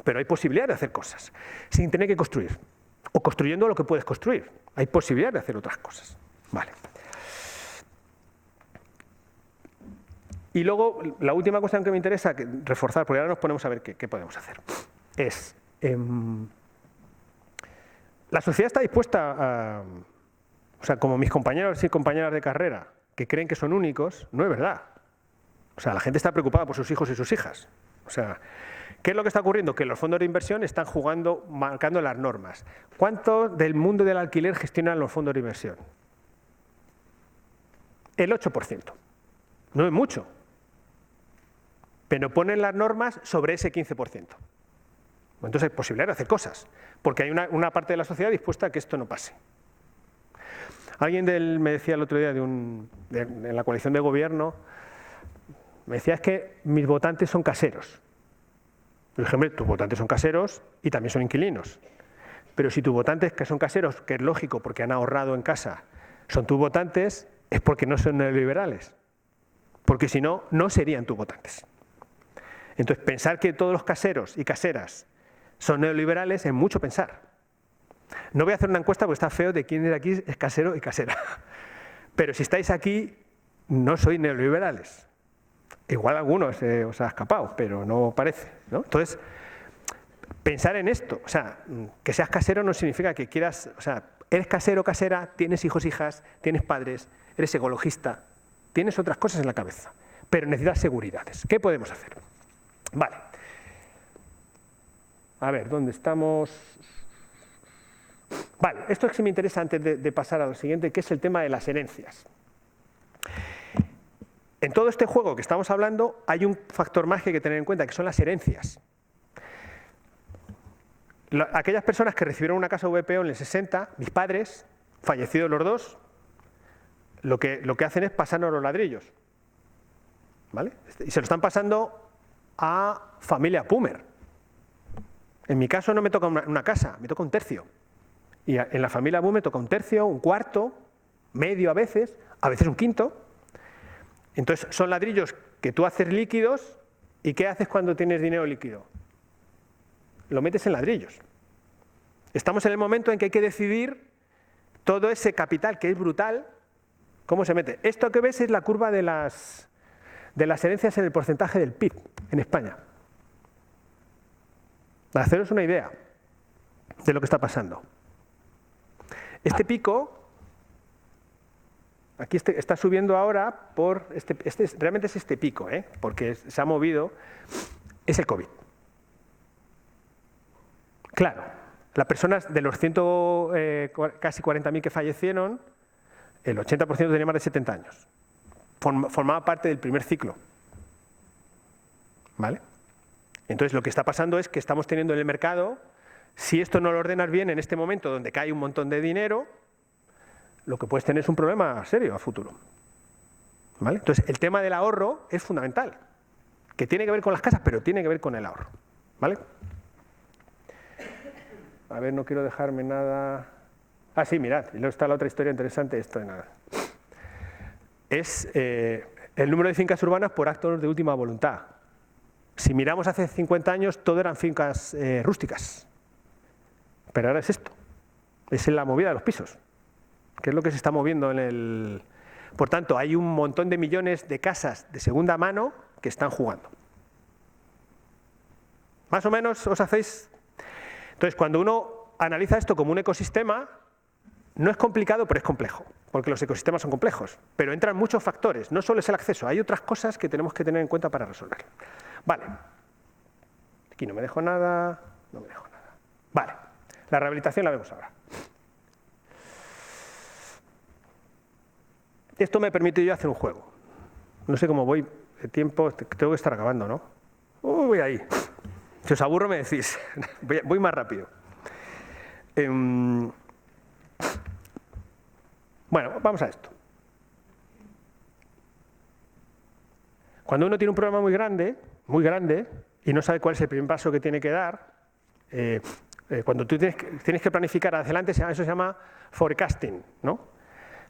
Pero hay posibilidad de hacer cosas sin tener que construir. O construyendo lo que puedes construir. Hay posibilidad de hacer otras cosas. Vale. Y luego, la última cuestión que me interesa reforzar, porque ahora nos ponemos a ver qué podemos hacer, es... la sociedad está dispuesta a... O sea, como mis compañeros y compañeras de carrera, que creen que son únicos, no es verdad. O sea, la gente está preocupada por sus hijos y sus hijas. O sea, ¿qué es lo que está ocurriendo? Que los fondos de inversión están jugando, marcando las normas. ¿Cuánto del mundo del alquiler gestionan los fondos de inversión? El 8%. No es mucho. Pero ponen las normas sobre ese 15%. Entonces es posible hacer cosas, porque hay una parte de la sociedad dispuesta a que esto no pase. Alguien me decía el otro día en la coalición de gobierno, me decía, es que mis votantes son caseros. Yo dije, hombre, tus votantes son caseros y también son inquilinos. Pero si tus votantes que son caseros, que es lógico porque han ahorrado en casa, son tus votantes, es porque no son neoliberales. Porque si no, no serían tus votantes. Entonces, pensar que todos los caseros y caseras son neoliberales es mucho pensar. No voy a hacer una encuesta porque está feo de quién de aquí es casero y casera. Pero si estáis aquí, no sois neoliberales. Igual algunos os ha escapado, pero no parece, ¿no? Entonces, pensar en esto. O sea, que seas casero no significa que quieras... O sea, eres casero o casera, tienes hijos, hijas, tienes padres, eres ecologista, tienes otras cosas en la cabeza. Pero necesitas seguridades. ¿Qué podemos hacer? Vale. A ver, ¿dónde estamos? Vale, esto sí me interesa antes de pasar a lo siguiente, que es el tema de las herencias. En todo este juego que estamos hablando hay un factor más que hay que tener en cuenta, que son las herencias. Aquellas personas que recibieron una casa VPO en el 60, mis padres, fallecidos los dos, lo que hacen es pasarnos los ladrillos. ¿Vale? Y se lo están pasando a familia Pumer. En mi caso no me toca una casa, me toca un tercio. Y en la familia Pumer me toca un tercio, un cuarto, medio a veces un quinto. Entonces son ladrillos que tú haces líquidos. ¿Y qué haces cuando tienes dinero líquido? Lo metes en ladrillos. Estamos en el momento en que hay que decidir todo ese capital que es brutal, ¿cómo se mete? Esto que ves es la curva de las herencias en el porcentaje del PIB en España. Para haceros una idea de lo que está pasando. Este pico, aquí está subiendo ahora por, realmente es este pico, porque se ha movido, es el COVID. Claro, las personas de los casi 40.000 que fallecieron, el 80% tenía más de 70 años. Formaba parte del primer ciclo. ¿Vale? Entonces lo que está pasando es que estamos teniendo en el mercado, si esto no lo ordenas bien en este momento donde cae un montón de dinero, lo que puedes tener es un problema serio a futuro. ¿Vale? Entonces el tema del ahorro es fundamental, que tiene que ver con las casas, pero tiene que ver con el ahorro. ¿Vale? A ver, no quiero dejarme nada... Ah, sí, mirad, y luego está la otra historia interesante, esto de nada. Es el número de fincas urbanas por actos de última voluntad. Si miramos hace 50 años, todo eran fincas rústicas. Pero ahora es esto. Es la movida de los pisos. Que es lo que se está moviendo en el... Por tanto, hay un montón de millones de casas de segunda mano que están jugando. Más o menos os hacéis... Entonces, cuando uno analiza esto como un ecosistema, no es complicado, pero es complejo. Porque los ecosistemas son complejos. Pero entran muchos factores. No solo es el acceso, hay otras cosas que tenemos que tener en cuenta para resolverlo. Vale. Aquí no me dejo nada. No me dejo nada. Vale. La rehabilitación la vemos ahora. Esto me permite yo hacer un juego. No sé cómo voy de tiempo. Tengo que estar acabando, ¿no? Voy ahí. Si os aburro me decís. Voy más rápido. Bueno, vamos a esto. Cuando uno tiene un problema muy grande, y no sabe cuál es el primer paso que tiene que dar, cuando tú tienes que planificar adelante, eso se llama forecasting, ¿no?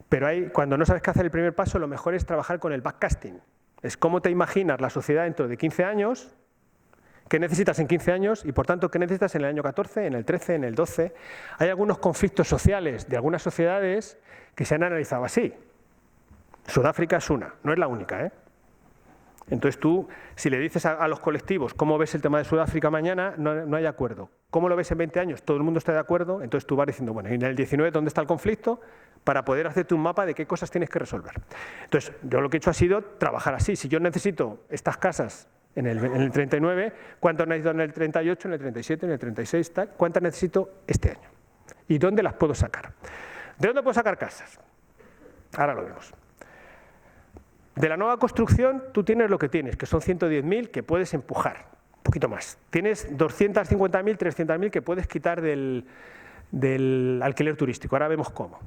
Pero cuando no sabes qué hacer el primer paso, lo mejor es trabajar con el backcasting. Es cómo te imaginas la sociedad dentro de 15 años, qué necesitas en 15 años y, por tanto, qué necesitas en el año 14, en el 13, en el 12. Hay algunos conflictos sociales de algunas sociedades que se han analizado así. Sudáfrica es una, no es la única, Entonces tú, si le dices a los colectivos cómo ves el tema de Sudáfrica mañana, no hay acuerdo. ¿Cómo lo ves en 20 años? Todo el mundo está de acuerdo, entonces tú vas diciendo, bueno, ¿y en el 19 dónde está el conflicto? Para poder hacerte un mapa de qué cosas tienes que resolver. Entonces, yo lo que he hecho ha sido trabajar así. Si yo necesito estas casas en el 39, ¿cuántas necesito en el 38, en el 37, en el 36, tal? ¿Cuántas necesito este año? ¿Y dónde las puedo sacar? ¿De dónde puedo sacar casas? Ahora lo vemos. De la nueva construcción tú tienes lo que tienes, que son 110.000 que puedes empujar, un poquito más. Tienes 250.000, 300.000 que puedes quitar del alquiler turístico. Ahora vemos cómo.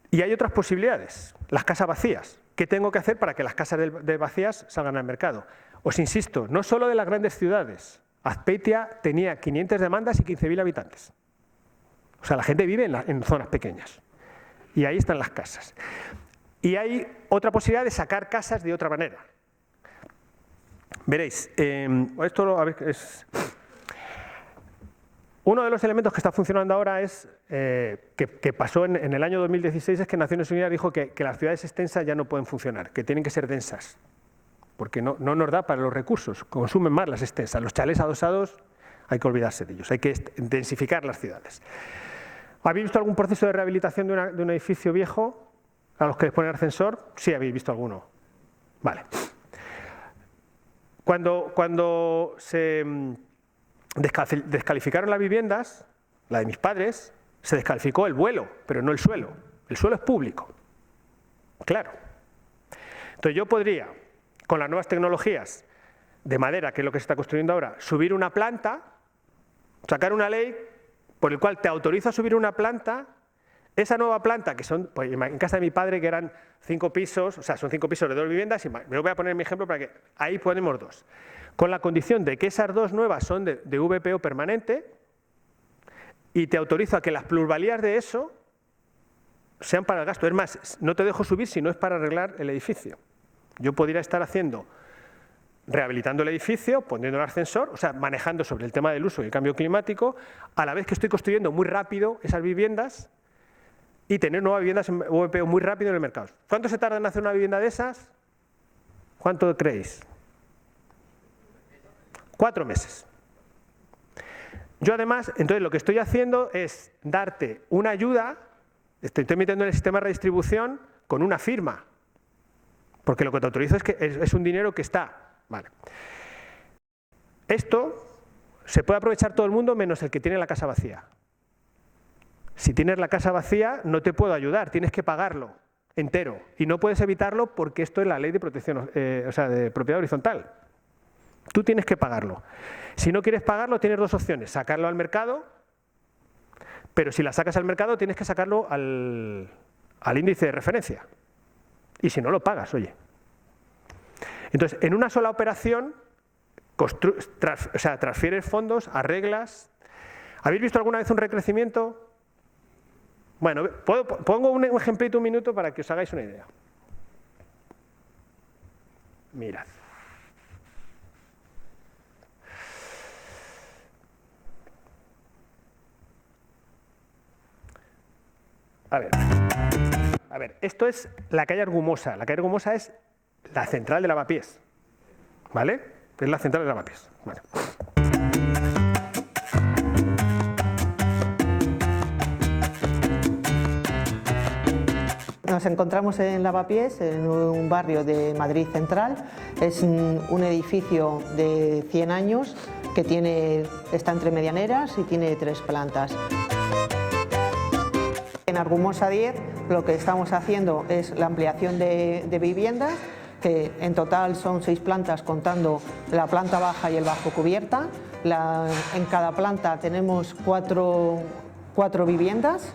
Y hay otras posibilidades, las casas vacías. ¿Qué tengo que hacer para que las casas de vacías salgan al mercado? Os insisto, no solo de las grandes ciudades. Azpeitia tenía 500 demandas y 15.000 habitantes. O sea, la gente vive en zonas pequeñas. Y ahí están las casas. Y hay otra posibilidad de sacar casas de otra manera. Veréis, esto a ver, es... Uno de los elementos que está funcionando ahora es, que pasó en el año 2016, es que Naciones Unidas dijo que las ciudades extensas ya no pueden funcionar, que tienen que ser densas, porque no nos da para los recursos, consumen más las extensas. Los chalés adosados hay que olvidarse de ellos, hay que densificar las ciudades. ¿Habéis visto algún proceso de rehabilitación de un edificio viejo a los que les ponen ascensor? Sí, habéis visto alguno. Vale. Cuando se descalificaron las viviendas, la de mis padres, se descalificó el vuelo, pero no el suelo. El suelo es público. Claro. Entonces yo podría, con las nuevas tecnologías de madera, que es lo que se está construyendo ahora, subir una planta, sacar una ley por el cual te autorizo a subir una planta, esa nueva planta, que son, pues en casa de mi padre, que eran 5 pisos, o sea, son 5 pisos de 2 viviendas, y me voy a poner mi ejemplo para que ahí ponemos 2. Con la condición de que esas 2 nuevas son de VPO permanente, y te autorizo a que las plusvalías de eso sean para el gasto. Es más, no te dejo subir si no es para arreglar el edificio. Yo podría estar rehabilitando el edificio, poniendo el ascensor, o sea, manejando sobre el tema del uso y el cambio climático, a la vez que estoy construyendo muy rápido esas viviendas y tener nuevas viviendas en VPO muy rápido en el mercado. ¿Cuánto se tarda en hacer una vivienda de esas? ¿Cuánto creéis? 4 meses. Yo además, entonces lo que estoy haciendo es darte una ayuda, estoy metiendo en el sistema de redistribución con una firma, porque lo que te autorizo es que es un dinero que está. Vale. Esto se puede aprovechar todo el mundo menos el que tiene la casa vacía. Si tienes la casa vacía no te puedo ayudar, tienes que pagarlo entero y no puedes evitarlo porque esto es la ley de protección, o sea, de propiedad horizontal. Tú tienes que pagarlo. Si no quieres pagarlo tienes 2 opciones, sacarlo al mercado, pero si la sacas al mercado tienes que sacarlo al índice de referencia y si no lo pagas, oye. Entonces, en una sola operación, transfieres fondos, arreglas. ¿Habéis visto alguna vez un recrecimiento? Bueno, pongo un ejemplito, un minuto, para que os hagáis una idea. Mirad. A ver, esto es la calle Argumosa. La calle Argumosa es la central de Lavapiés, ¿vale? Es la central de Lavapiés. Vale. Nos encontramos en Lavapiés, en un barrio de Madrid Central. Es un edificio de 100 años que está entre medianeras y tiene 3 plantas. En Argumosa 10 lo que estamos haciendo es la ampliación de viviendas, que en total son 6 plantas contando la planta baja y el bajo cubierta. En cada planta tenemos 4 viviendas.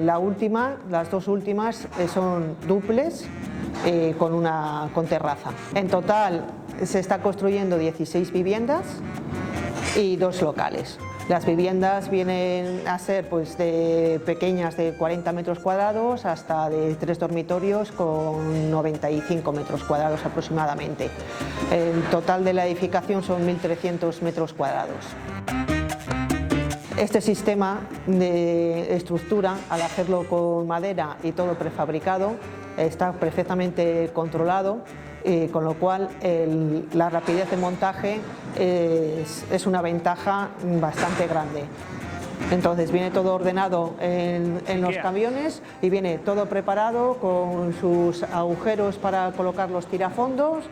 Las 2 últimas son dúplex con terraza. En total se está construyendo 16 viviendas y 2 locales. Las viviendas vienen a ser pues, de pequeñas de 40 metros cuadrados hasta de 3 dormitorios con 95 metros cuadrados aproximadamente. El total de la edificación son 1.300 metros cuadrados. Este sistema de estructura, al hacerlo con madera y todo prefabricado, está perfectamente controlado, con lo cual la rapidez de montaje es una ventaja bastante grande. Entonces viene todo ordenado en los camiones y viene todo preparado con sus agujeros para colocar los tirafondos,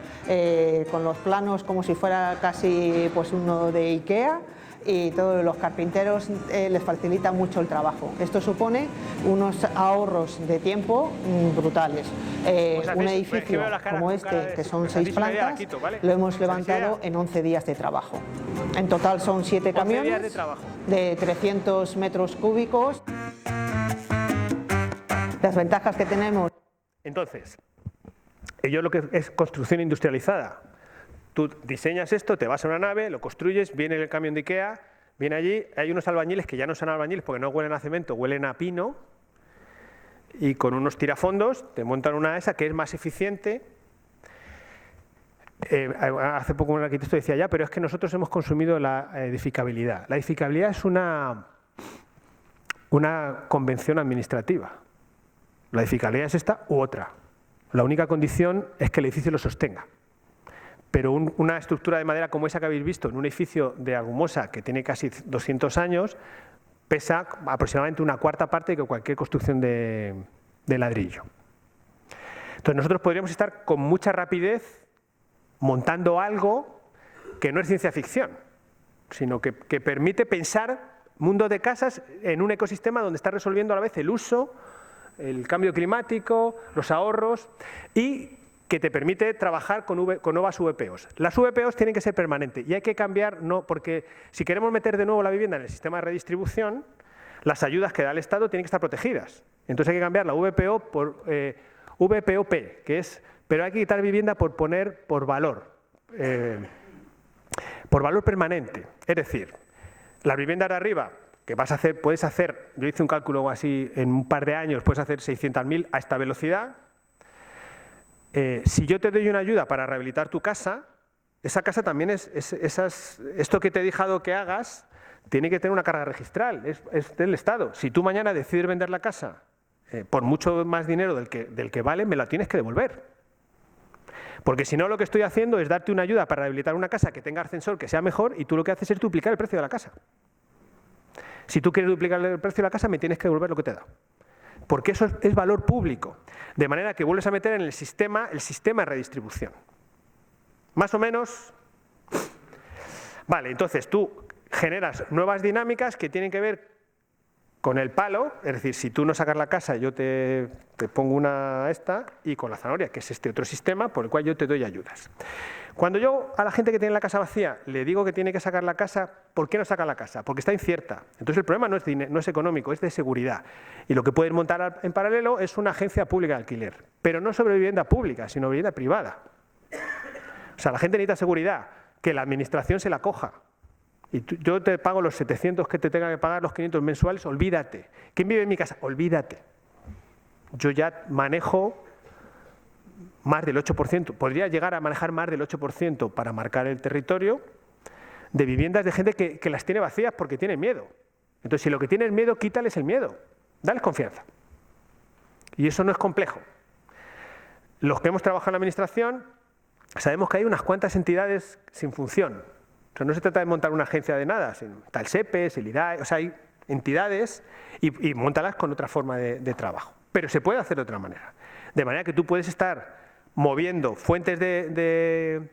con los planos como si fuera casi pues uno de IKEA, y todos los carpinteros les facilita mucho el trabajo. Esto supone unos ahorros de tiempo brutales. Un edificio como este, que son 6 plantas, lo hemos levantado en 11 días de trabajo. En total son 7 camiones de 300 metros cúbicos. Las ventajas que tenemos. Entonces, ello lo que es construcción industrializada. Tú diseñas esto, te vas a una nave, lo construyes, viene el camión de IKEA, viene allí, hay unos albañiles que ya no son albañiles porque no huelen a cemento, huelen a pino, y con unos tirafondos te montan una esa que es más eficiente. Hace poco un arquitecto decía ya, pero es que nosotros hemos consumido la edificabilidad. La edificabilidad es una convención administrativa. La edificabilidad es esta u otra. La única condición es que el edificio lo sostenga. Pero una estructura de madera como esa que habéis visto en un edificio de Argumosa que tiene casi 200 años, pesa aproximadamente una cuarta parte que cualquier construcción de ladrillo. Entonces nosotros podríamos estar con mucha rapidez montando algo que no es ciencia ficción, sino que permite pensar mundo de casas en un ecosistema donde está resolviendo a la vez el uso, el cambio climático, los ahorros y que te permite trabajar con nuevas VPOs. Las VPOs tienen que ser permanentes y hay que cambiar, porque si queremos meter de nuevo la vivienda en el sistema de redistribución, las ayudas que da el Estado tienen que estar protegidas. Entonces hay que cambiar la VPO por VPOP, que es, pero hay que quitar vivienda por poner por valor permanente. Es decir, las viviendas de arriba, que puedes hacer, yo hice un cálculo así, en un par de años puedes hacer 600.000 a esta velocidad. Si yo te doy una ayuda para rehabilitar tu casa, esa casa también esto que te he dejado que hagas, tiene que tener una carga registral, es del Estado. Si tú mañana decides vender la casa por mucho más dinero del que vale, me la tienes que devolver. Porque si no, lo que estoy haciendo es darte una ayuda para rehabilitar una casa que tenga ascensor, que sea mejor, y tú lo que haces es duplicar el precio de la casa. Si tú quieres duplicar el precio de la casa, me tienes que devolver lo que te he dado. Porque eso es valor público, de manera que vuelves a meter en el sistema de redistribución. Más o menos. Vale, entonces tú generas nuevas dinámicas que tienen que ver con el palo, es decir, si tú no sacas la casa, yo te pongo y con la zanahoria, que es este otro sistema por el cual yo te doy ayudas. Cuando yo a la gente que tiene la casa vacía le digo que tiene que sacar la casa, ¿por qué no saca la casa? Porque está incierta. Entonces el problema no es económico, es de seguridad. Y lo que pueden montar en paralelo es una agencia pública de alquiler, pero no sobre vivienda pública, sino vivienda privada. O sea, la gente necesita seguridad, que la administración se la coja. Y yo te pago los 700 que te tenga que pagar, los 500 mensuales, olvídate. ¿Quién vive en mi casa? Olvídate. Yo ya manejo más del 8%, podría llegar a manejar más del 8% para marcar el territorio de viviendas de gente que las tiene vacías porque tiene miedo. Entonces, si lo que tienes miedo, quítales el miedo, dales confianza. Y eso no es complejo. Los que hemos trabajado en la administración sabemos que hay unas cuantas entidades sin función. O sea, no se trata de montar una agencia de nada, sino está el SEPES, el IDAE, o sea, hay entidades y móntalas con otra forma de trabajo. Pero se puede hacer de otra manera. De manera que tú puedes estar moviendo fuentes de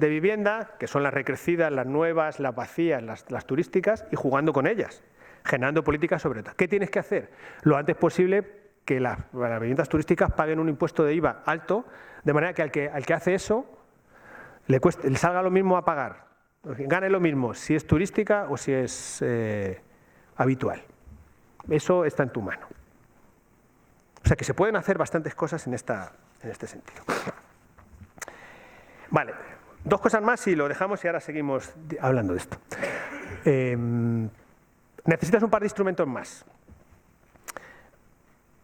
vivienda, que son las recrecidas, las nuevas, las vacías, las turísticas, y jugando con ellas, generando políticas sobre todo. ¿Qué tienes que hacer? Lo antes posible que las viviendas turísticas paguen un impuesto de IVA alto, de manera que al que hace eso le salga lo mismo a pagar, gane lo mismo si es turística o si es habitual. Eso está en tu mano. O sea que se pueden hacer bastantes cosas en este sentido. Vale, 2 cosas más y lo dejamos y ahora seguimos hablando de esto. Necesitas un par de instrumentos más.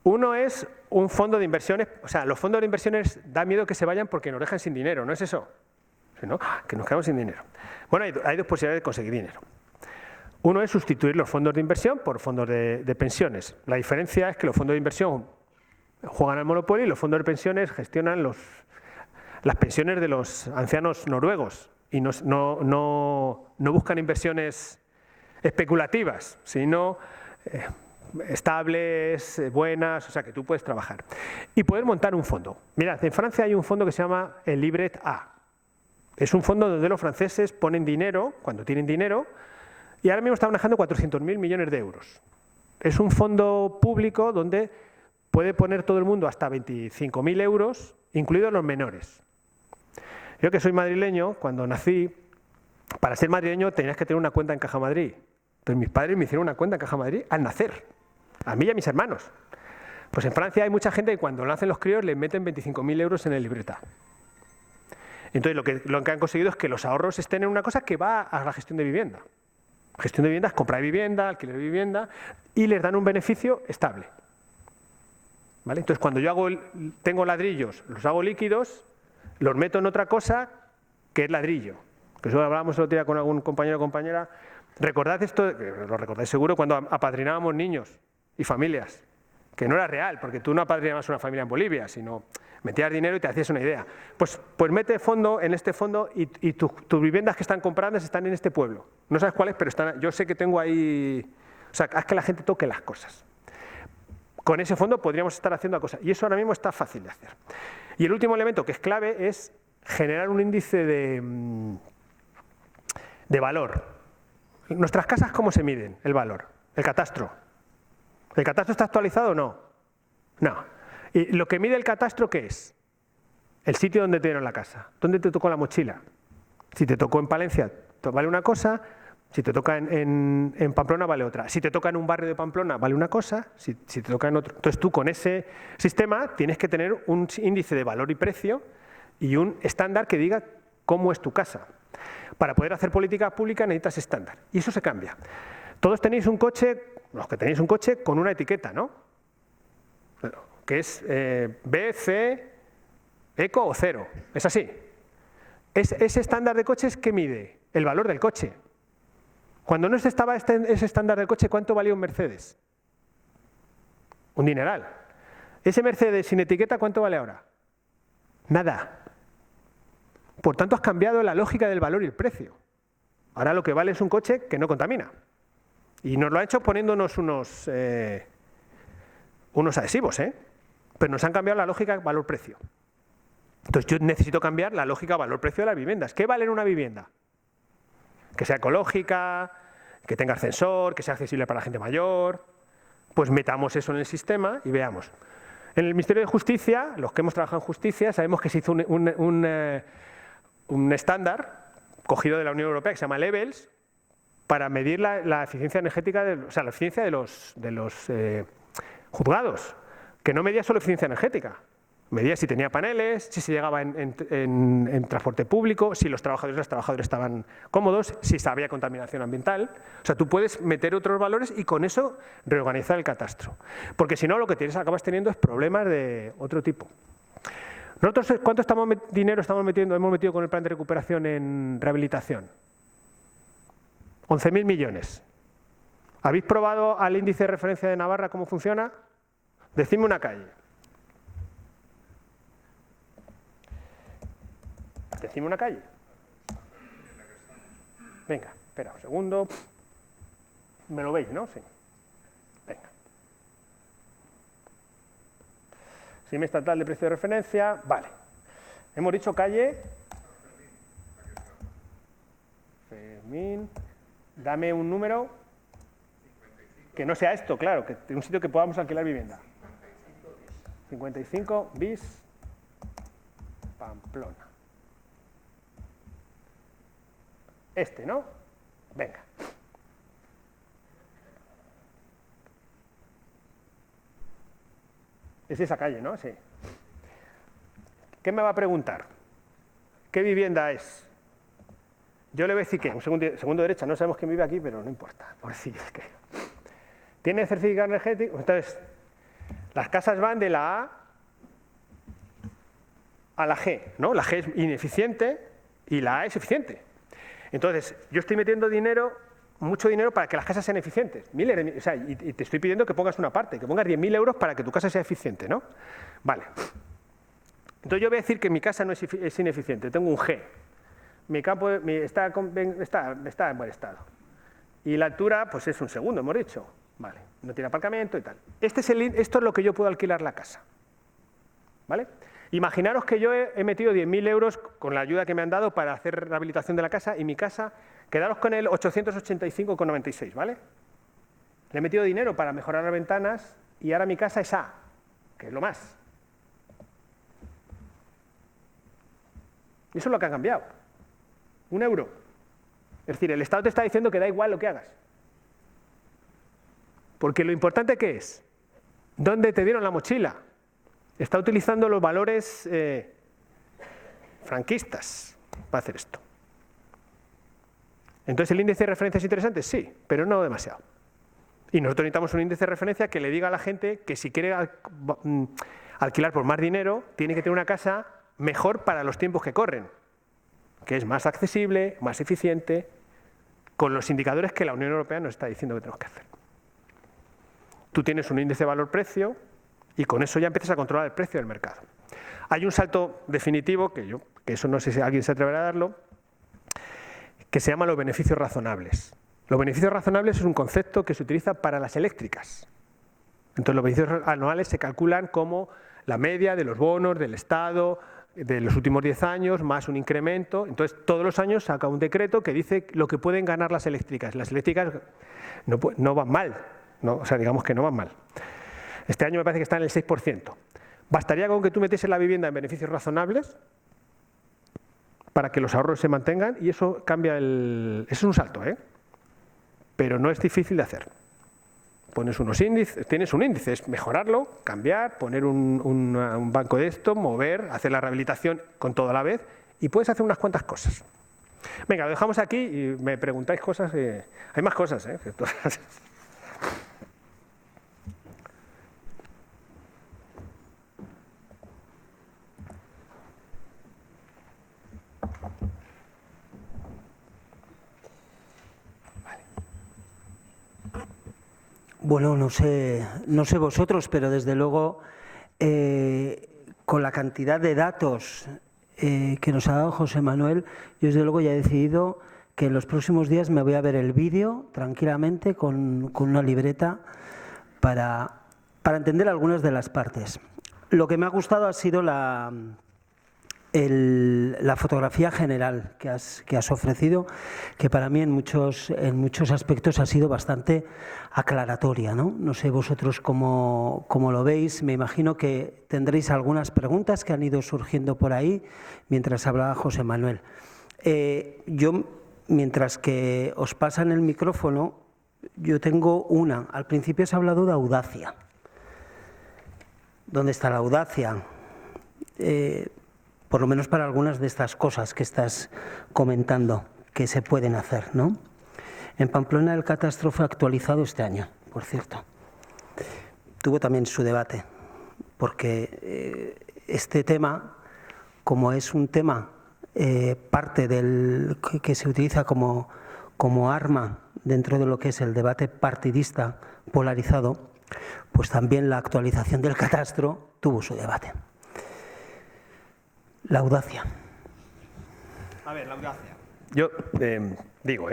Uno es un fondo de inversiones, o sea, los fondos de inversiones da miedo que se vayan porque nos dejan sin dinero, ¿no es eso? ¿No? Que nos quedamos sin dinero. Bueno, hay 2 posibilidades de conseguir dinero. Uno es sustituir los fondos de inversión por fondos de pensiones. La diferencia es que los fondos de inversión juegan al monopolio y los fondos de pensiones gestionan las pensiones de los ancianos noruegos y no buscan inversiones especulativas, sino estables, buenas, o sea que tú puedes trabajar. Y poder montar un fondo. Mirad, en Francia hay un fondo que se llama el Livret A. Es un fondo donde los franceses ponen dinero, cuando tienen dinero, y ahora mismo están manejando 400.000 millones de euros. Es un fondo público donde puede poner todo el mundo hasta 25.000 euros, incluidos los menores. Yo que soy madrileño, cuando nací, para ser madrileño tenías que tener una cuenta en Caja Madrid. Entonces mis padres me hicieron una cuenta en Caja Madrid al nacer, a mí y a mis hermanos. Pues en Francia hay mucha gente que cuando nacen los críos les meten 25.000 euros en el Livret A. Entonces lo que han conseguido es que los ahorros estén en una cosa que va a la gestión de vivienda. Gestión de vivienda es compra de vivienda, alquiler de vivienda, y les dan un beneficio estable. ¿Vale? Entonces cuando yo tengo ladrillos, los hago líquidos, los meto en otra cosa que es ladrillo. Que eso hablábamos el otro día con algún compañero o compañera. Recordad esto, lo recordáis seguro, cuando apadrinábamos niños y familias, que no era real, porque tú no apadrinabas una familia en Bolivia, sino metías dinero y te hacías una idea. Pues mete fondo en este fondo y tus viviendas que están compradas están en este pueblo. No sabes cuáles, pero están. Yo sé que tengo ahí. O sea, haz que la gente toque las cosas. Con ese fondo podríamos estar haciendo cosas. Y eso ahora mismo está fácil de hacer. Y el último elemento que es clave es generar un índice de valor. Nuestras casas, ¿cómo se miden el valor? El catastro. ¿El catastro está actualizado o no? No. ¿Y lo que mide el catastro qué es? El sitio donde te dieron la casa. ¿Dónde te tocó la mochila? Si te tocó en Palencia, vale una cosa. Si te toca en Pamplona, vale otra. Si te toca en un barrio de Pamplona, vale una cosa. Si te toca en otro. Entonces tú con ese sistema tienes que tener un índice de valor y precio y un estándar que diga cómo es tu casa. Para poder hacer política pública necesitas estándar. Y eso se cambia. Todos tenéis un coche, los que tenéis un coche, con una etiqueta, ¿no? Que es B, C, Eco o cero. Es así. Ese estándar de coches, ¿qué mide? El valor del coche. Cuando no estaba ese estándar de coche, ¿cuánto valía un Mercedes? Un dineral. Ese Mercedes sin etiqueta, ¿cuánto vale ahora? Nada. Por tanto, has cambiado la lógica del valor y el precio. Ahora lo que vale es un coche que no contamina. Y nos lo ha hecho poniéndonos unos adhesivos, pero nos han cambiado la lógica valor-precio. Entonces yo necesito cambiar la lógica valor-precio de las viviendas. ¿Qué vale en una vivienda? Que sea ecológica, que tenga ascensor, que sea accesible para la gente mayor. Pues metamos eso en el sistema y veamos. En el Ministerio de Justicia, los que hemos trabajado en justicia, sabemos que se hizo un estándar cogido de la Unión Europea que se llama Levels para medir la eficiencia energética, la eficiencia de los juzgados, que no medía solo eficiencia energética. Medía si tenía paneles, si se llegaba en transporte público, si los trabajadores y las trabajadoras estaban cómodos, si había contaminación ambiental. O sea, tú puedes meter otros valores y con eso reorganizar el catastro. Porque si no, lo que acabas teniendo es problemas de otro tipo. Nosotros, ¿cuánto dinero hemos metido con el plan de recuperación en rehabilitación? 11.000 millones. ¿Habéis probado al índice de referencia de Navarra cómo funciona? Decidme una calle. Decidme una calle. Venga, espera un segundo. ¿Me lo veis, no? Sí. Venga. Símil estatal de precio de referencia. Vale. Hemos dicho calle. Fermín. Dame un número. Que no sea esto, claro, que un sitio que podamos alquilar vivienda. 55 bis. Pamplona. Este, ¿no? Venga. Es esa calle, ¿no? Sí. ¿Qué me va a preguntar? ¿Qué vivienda es? Yo le voy a decir que, un segundo derecha, no sabemos quién vive aquí, pero no importa. Por decir, es que ¿tiene certificado energético? Entonces, las casas van de la A la G, ¿no? La G es ineficiente y la A es eficiente. Entonces, yo estoy metiendo dinero mucho dinero para que las casas sean eficientes. O sea, y te estoy pidiendo que pongas una parte, que pongas 10.000 euros para que tu casa sea eficiente, ¿no? Vale. Entonces yo voy a decir que mi casa no es ineficiente, tengo un G. Mi campo está en buen estado. Y la altura, pues es un segundo, hemos dicho. Vale, no tiene aparcamiento y tal. Esto es lo que yo puedo alquilar la casa. ¿Vale? Imaginaros que yo he metido 10.000 euros con la ayuda que me han dado para hacer rehabilitación de la casa y mi casa, quedaros con el 885,96, ¿vale? Le he metido dinero para mejorar las ventanas y ahora mi casa es A, que es lo más. Eso es lo que ha cambiado. 1 euro. Es decir, el Estado te está diciendo que da igual lo que hagas. Porque lo importante ¿qué es? ¿Dónde te dieron la mochila? Está utilizando los valores franquistas para hacer esto. Entonces, ¿el índice de referencia es interesante? Sí, pero no demasiado. Y nosotros necesitamos un índice de referencia que le diga a la gente que si quiere alquilar por más dinero, tiene que tener una casa mejor para los tiempos que corren, que es más accesible, más eficiente, con los indicadores que la Unión Europea nos está diciendo que tenemos que hacer. Tú tienes un índice de valor-precio y con eso ya empiezas a controlar el precio del mercado. Hay un salto definitivo, que eso no sé si alguien se atreverá a darlo, que se llama los beneficios razonables. Los beneficios razonables es un concepto que se utiliza para las eléctricas. Entonces los beneficios anuales se calculan como la media de los bonos del Estado de los últimos 10 años, más un incremento. Entonces todos los años saca un decreto que dice lo que pueden ganar las eléctricas. Las eléctricas no van mal, o sea, digamos que no van mal. Este año me parece que está en el 6%. ¿Bastaría con que tú metieses la vivienda en beneficios razonables para que los ahorros se mantengan? Y eso cambia Eso es un salto, pero no es difícil de hacer. Pones unos índices, tienes un índice, es mejorarlo, cambiar, poner un banco de esto, mover, hacer la rehabilitación con todo a la vez y puedes hacer unas cuantas cosas. Venga, lo dejamos aquí y me preguntáis cosas. Hay más cosas, Bueno, no sé vosotros, pero desde luego con la cantidad de datos que nos ha dado José Manuel, yo desde luego ya he decidido que en los próximos días me voy a ver el vídeo tranquilamente con una libreta para entender algunas de las partes. Lo que me ha gustado ha sido la fotografía general que has ofrecido, que para mí en muchos aspectos ha sido bastante aclaratoria, ¿no? No sé vosotros cómo lo veis. Me imagino que tendréis algunas preguntas que han ido surgiendo por ahí mientras hablaba José Manuel. Yo, mientras que os pasan el micrófono, yo tengo una. Al principio has hablado de audacia. ¿Dónde está la audacia? Por lo menos para algunas de estas cosas que estás comentando que se pueden hacer, ¿no? En Pamplona el catastro fue actualizado este año, por cierto. Tuvo también su debate, porque este tema, como es un tema parte del que se utiliza como arma dentro de lo que es el debate partidista polarizado, pues también la actualización del catastro tuvo su debate. La audacia. A ver, la audacia. Yo digo,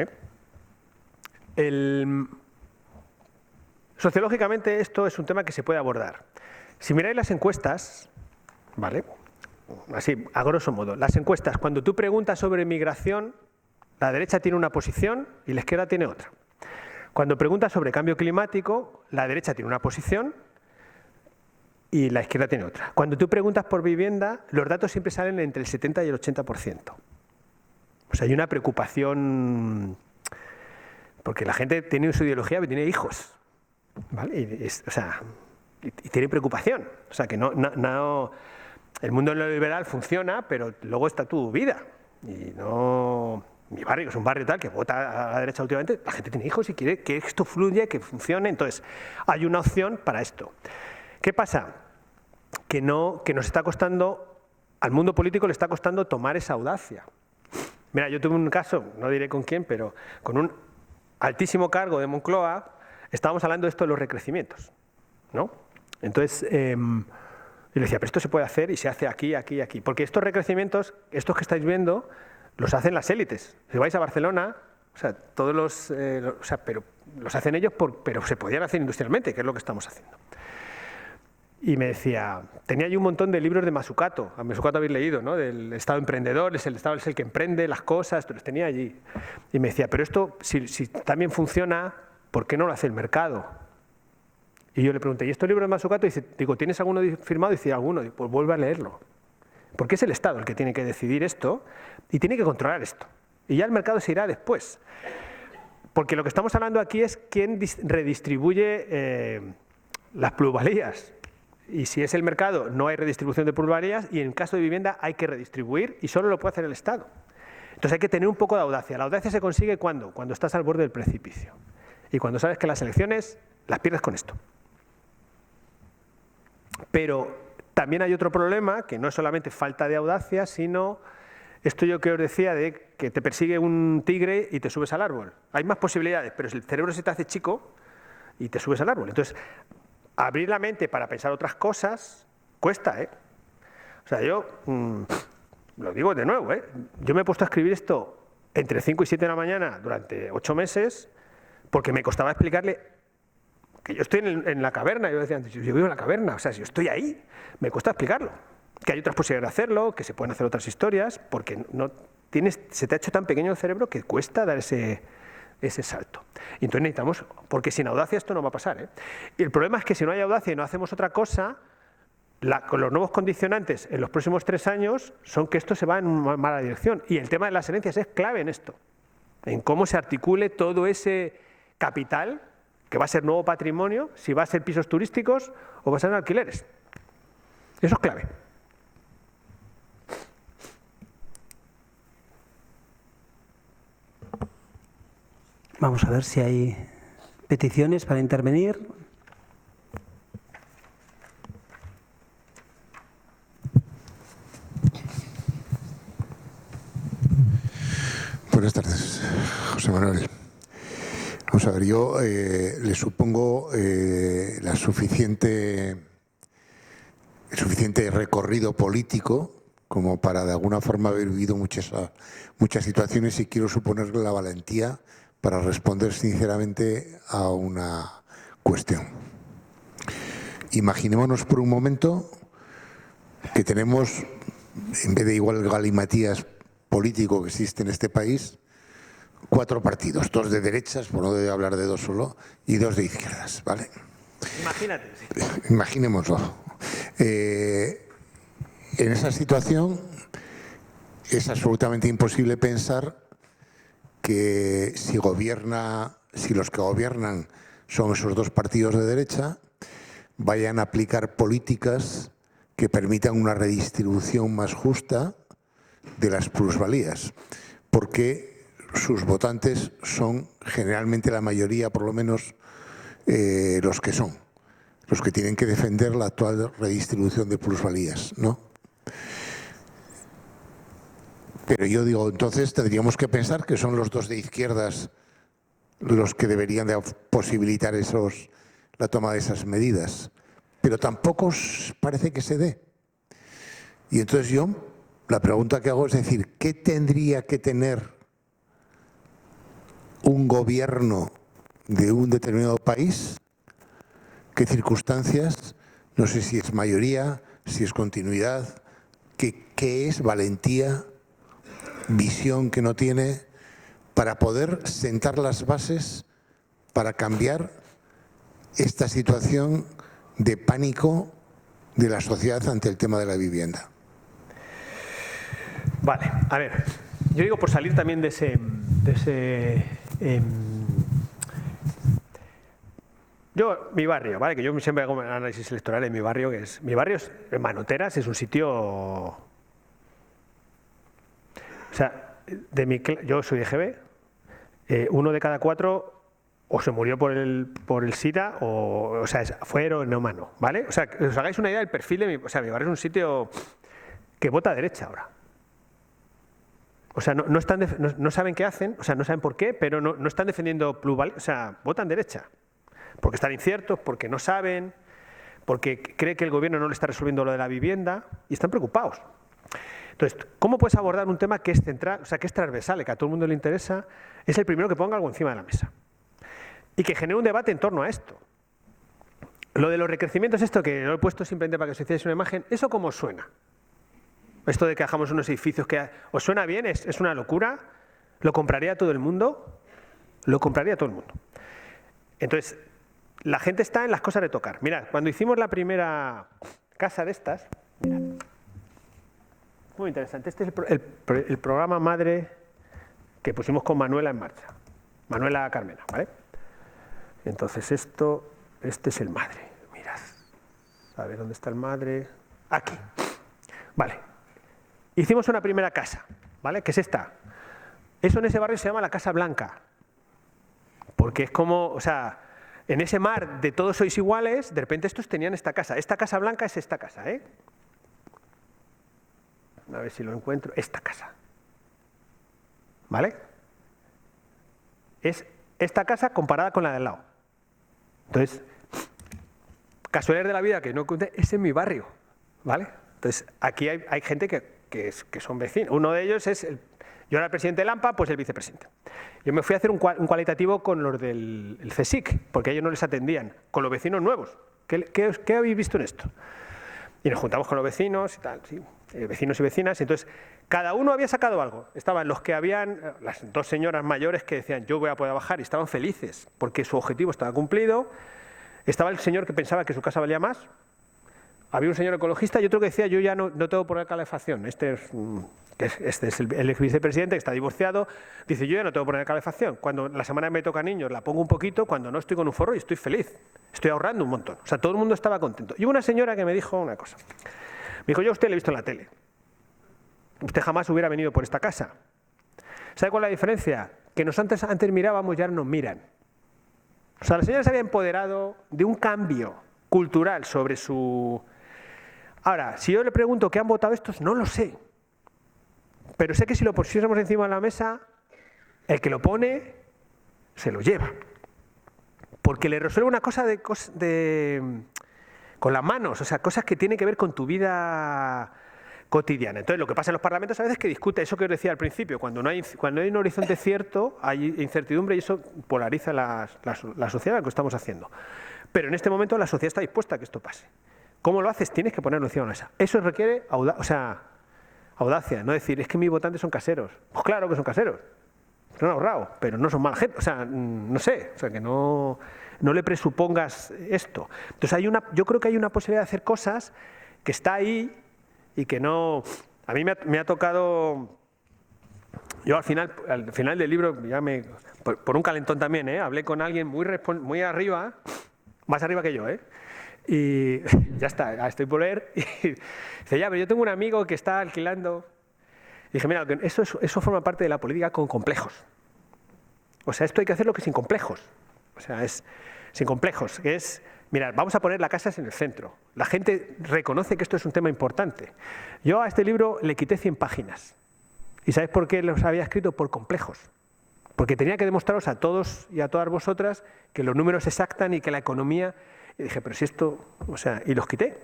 sociológicamente esto es un tema que se puede abordar. Si miráis las encuestas, ¿vale? Así, a grosso modo, las encuestas, cuando tú preguntas sobre migración, la derecha tiene una posición y la izquierda tiene otra. Cuando preguntas sobre cambio climático, la derecha tiene una posición y la izquierda tiene otra. Cuando tú preguntas por vivienda, los datos siempre salen entre el 70 y el 80%. O sea, hay una preocupación, porque la gente tiene su ideología, tiene hijos, ¿vale? Y tiene preocupación. O sea, que no, el mundo neoliberal funciona, pero luego está tu vida. Y no... Mi barrio es un barrio tal que vota a la derecha últimamente, la gente tiene hijos y quiere que esto fluya, que funcione. Entonces, hay una opción para esto. ¿Qué pasa? Que nos está costando, al mundo político le está costando tomar esa audacia. Mira, yo tuve un caso, no diré con quién, pero con un altísimo cargo de Moncloa, estábamos hablando de esto de los recrecimientos, ¿no? Entonces, yo le decía, pero esto se puede hacer y se hace aquí, aquí, aquí. Porque estos recrecimientos, estos que estáis viendo, los hacen las élites. Si vais a Barcelona, o sea, todos pero los hacen ellos, pero se podían hacer industrialmente, que es lo que estamos haciendo. Y me decía, tenía yo un montón de libros de Mazzucato. A Mazzucato habéis leído, ¿no? Del Estado emprendedor, el Estado es el que emprende las cosas, los tenía allí. Y me decía, pero esto, si también funciona, ¿por qué no lo hace el mercado? Y yo le pregunté, ¿y estos libros de Mazzucato? Y digo, ¿tienes alguno firmado? Y dice, alguno. Y pues vuelve a leerlo. Porque es el Estado el que tiene que decidir esto y tiene que controlar esto. Y ya el mercado se irá después. Porque lo que estamos hablando aquí es quién redistribuye las plusvalías. Y si es el mercado, no hay redistribución de plusvalías, y en caso de vivienda hay que redistribuir y solo lo puede hacer el Estado. Entonces hay que tener un poco de audacia. La audacia se consigue ¿cuándo? Cuando estás al borde del precipicio. Y cuando sabes que las elecciones las pierdes con esto. Pero también hay otro problema, que no es solamente falta de audacia, sino esto yo que os decía de que te persigue un tigre y te subes al árbol. Hay más posibilidades, pero el cerebro se te hace chico y te subes al árbol. Entonces, abrir la mente para pensar otras cosas cuesta, ¿eh? O sea, yo lo digo de nuevo, ¿eh? Yo me he puesto a escribir esto entre 5 y 7 de la mañana durante 8 meses porque me costaba explicarle que yo estoy en la caverna. Yo decía antes, yo vivo en la caverna, o sea, si yo estoy ahí, me cuesta explicarlo. Que hay otras posibilidades de hacerlo, que se pueden hacer otras historias, porque se te ha hecho tan pequeño el cerebro que cuesta dar ese salto. Y entonces necesitamos, porque sin audacia esto no va a pasar, ¿eh? Y el problema es que si no hay audacia y no hacemos otra cosa, con los nuevos condicionantes en los próximos 3 años son que esto se va en una mala dirección. Y el tema de las herencias es clave en esto, en cómo se articule todo ese capital que va a ser nuevo patrimonio, si va a ser pisos turísticos o va a ser alquileres. Eso es clave. Vamos a ver si hay peticiones para intervenir. Buenas tardes, José Manuel. Vamos a ver, yo le supongo el suficiente recorrido político como para de alguna forma haber vivido muchas situaciones, y quiero suponerle la valentía para responder sinceramente a una cuestión. Imaginémonos por un momento que tenemos, en vez de igual el galimatías político que existe en este país, 4 partidos, 2 de derechas, por no hablar de 2 solo, y 2 de izquierdas, ¿vale? Imagínate. Sí. Imaginémoslo. En esa situación es absolutamente imposible pensar que si los que gobiernan son esos 2 partidos de derecha, vayan a aplicar políticas que permitan una redistribución más justa de las plusvalías, porque sus votantes son generalmente la mayoría, por lo menos los que tienen que defender la actual redistribución de plusvalías, ¿no? Pero yo digo, entonces tendríamos que pensar que son los 2 de izquierdas los que deberían de posibilitar la toma de esas medidas. Pero tampoco parece que se dé. Y entonces la pregunta que hago es decir, ¿qué tendría que tener un gobierno de un determinado país? ¿Qué circunstancias? No sé si es mayoría, si es continuidad, qué es valentía, visión que no tiene para poder sentar las bases para cambiar esta situación de pánico de la sociedad ante el tema de la vivienda. Vale, a ver, yo digo por salir también de ese mi barrio, ¿vale? Que yo siempre hago un análisis electoral en mi barrio, mi barrio es Manoteras, es un sitio, o sea, yo soy de GB, 1 de cada 4 o se murió por el SIDA o sea, fue heroinómano, ¿vale? O sea, que os hagáis una idea del perfil de mi barrio es un sitio que vota a derecha ahora. O sea, no saben qué hacen, o sea, no saben por qué, pero no están defendiendo plusvalía, o sea, votan derecha. Porque están inciertos, porque no saben, porque cree que el gobierno no le está resolviendo lo de la vivienda y están preocupados. Entonces, ¿cómo puedes abordar un tema que es central, o sea, que es transversal, que a todo el mundo le interesa? Es el primero que ponga algo encima de la mesa. Y que genere un debate en torno a esto. Lo de los recrecimientos, esto que lo he puesto simplemente para que os hicierais una imagen, ¿eso cómo suena? Esto de que hagamos unos edificios que... ¿Os suena bien? ¿Es una locura? ¿Lo compraría todo el mundo? Lo compraría todo el mundo. Entonces, la gente está en las cosas de tocar. Mirad, cuando hicimos la primera casa de estas, mirad, muy interesante, este es el programa madre que pusimos con Manuela en marcha, Manuela Carmena, ¿vale? Entonces este es el madre, mirad, a ver dónde está el madre, aquí, vale. Hicimos una primera casa, ¿vale? Que es esta. Eso en ese barrio se llama la Casa Blanca, porque es como, o sea, en ese mar de todos sois iguales, de repente estos tenían esta Casa Blanca es esta casa, ¿eh? A ver si lo encuentro, esta casa, ¿vale? Es esta casa comparada con la de al lado. Entonces, casualidades de la vida que no conté, es en mi barrio, ¿vale? Entonces, aquí hay gente que son vecinos. Uno de ellos es, yo era el presidente de AMPA, pues el vicepresidente. Yo me fui a hacer un cualitativo con los del CSIC, porque a ellos no les atendían, con los vecinos nuevos. ¿Qué habéis visto en esto? Y nos juntamos con los vecinos y tal, sí, vecinos y vecinas. Entonces, cada uno había sacado algo. Estaban los que habían, las dos señoras mayores que decían, yo voy a poder bajar, y estaban felices, porque su objetivo estaba cumplido. Estaba el señor que pensaba que su casa valía más. Había un señor ecologista y otro que decía, yo ya no tengo que poner calefacción. Este es el ex vicepresidente que está divorciado. Dice, yo ya no tengo que poner calefacción. Cuando la semana me toca niños la pongo un poquito, cuando no estoy con un forro y estoy feliz. Estoy ahorrando un montón. O sea, todo el mundo estaba contento. Y hubo una señora que me dijo una cosa. Me dijo, yo a usted le he visto en la tele. Usted jamás hubiera venido por esta casa. ¿Sabe cuál es la diferencia? Que antes mirábamos y ahora nos miran. O sea, la señora se había empoderado de un cambio cultural sobre su... Ahora, si yo le pregunto qué han votado estos, no lo sé. Pero sé que si lo pusiéramos encima de la mesa, el que lo pone se lo lleva. Porque le resuelve una cosa con las manos, o sea, cosas que tienen que ver con tu vida cotidiana. Entonces, lo que pasa en los parlamentos a veces es que discute eso que os decía al principio, cuando hay un horizonte cierto, hay incertidumbre y eso polariza la sociedad, lo que estamos haciendo. Pero en este momento la sociedad está dispuesta a que esto pase. ¿Cómo lo haces? Tienes que ponerlo encima de la mesa. Eso requiere audacia, no decir, es que mis votantes son caseros. Pues claro que son caseros, se han ahorrado, pero no son mala gente. O sea, no sé, o sea, que no le presupongas esto. Entonces, yo creo que hay una posibilidad de hacer cosas que está ahí y que no... A mí me ha tocado... Yo al final del libro, por un calentón también, hablé con alguien muy arriba, más arriba que yo, y ya está, estoy por leer. Y dice, ya, pero yo tengo un amigo que está alquilando. Y dije, mira, eso forma parte de la política con complejos. O sea, esto hay que hacerlo que sin complejos. O sea, es sin complejos. Es, mira, vamos a poner las casas en el centro. La gente reconoce que esto es un tema importante. Yo a este libro le quité 100 páginas. ¿Y sabéis por qué los había escrito? Por complejos. Porque tenía que demostraros a todos y a todas vosotras que los números se exactan y que la economía... Y dije, pero si esto... O sea, y los quité.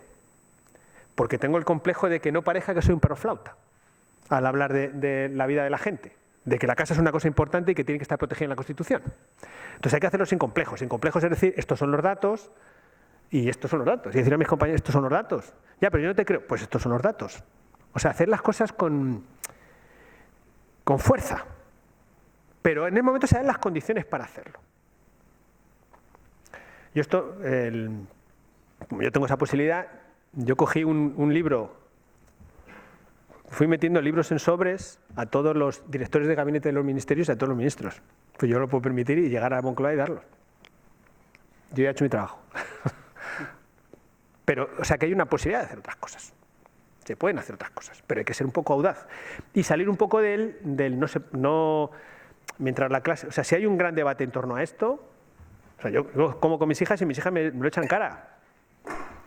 Porque tengo el complejo de que no parezca que soy un perro flauta al hablar de la vida de la gente. De que la casa es una cosa importante y que tiene que estar protegida en la Constitución. Entonces hay que hacerlo sin complejos. Sin complejos es decir, estos son los datos y estos son los datos. Y decir a mis compañeros, estos son los datos. Ya, pero yo no te creo. Pues estos son los datos. O sea, hacer las cosas con fuerza. Pero en el momento se dan las condiciones para hacerlo. Yo como yo tengo esa posibilidad, yo cogí un libro, fui metiendo libros en sobres a todos los directores de gabinete de los ministerios y a todos los ministros. Pues yo lo puedo permitir y llegar a Moncloa y darlos. Yo ya he hecho mi trabajo. Pero, o sea, que hay una posibilidad de hacer otras cosas. Se pueden hacer otras cosas, pero hay que ser un poco audaz. Y salir un poco del mientras la clase... O sea, si hay un gran debate en torno a esto... O sea, yo como con mis hijas y mis hijas me lo echan en cara.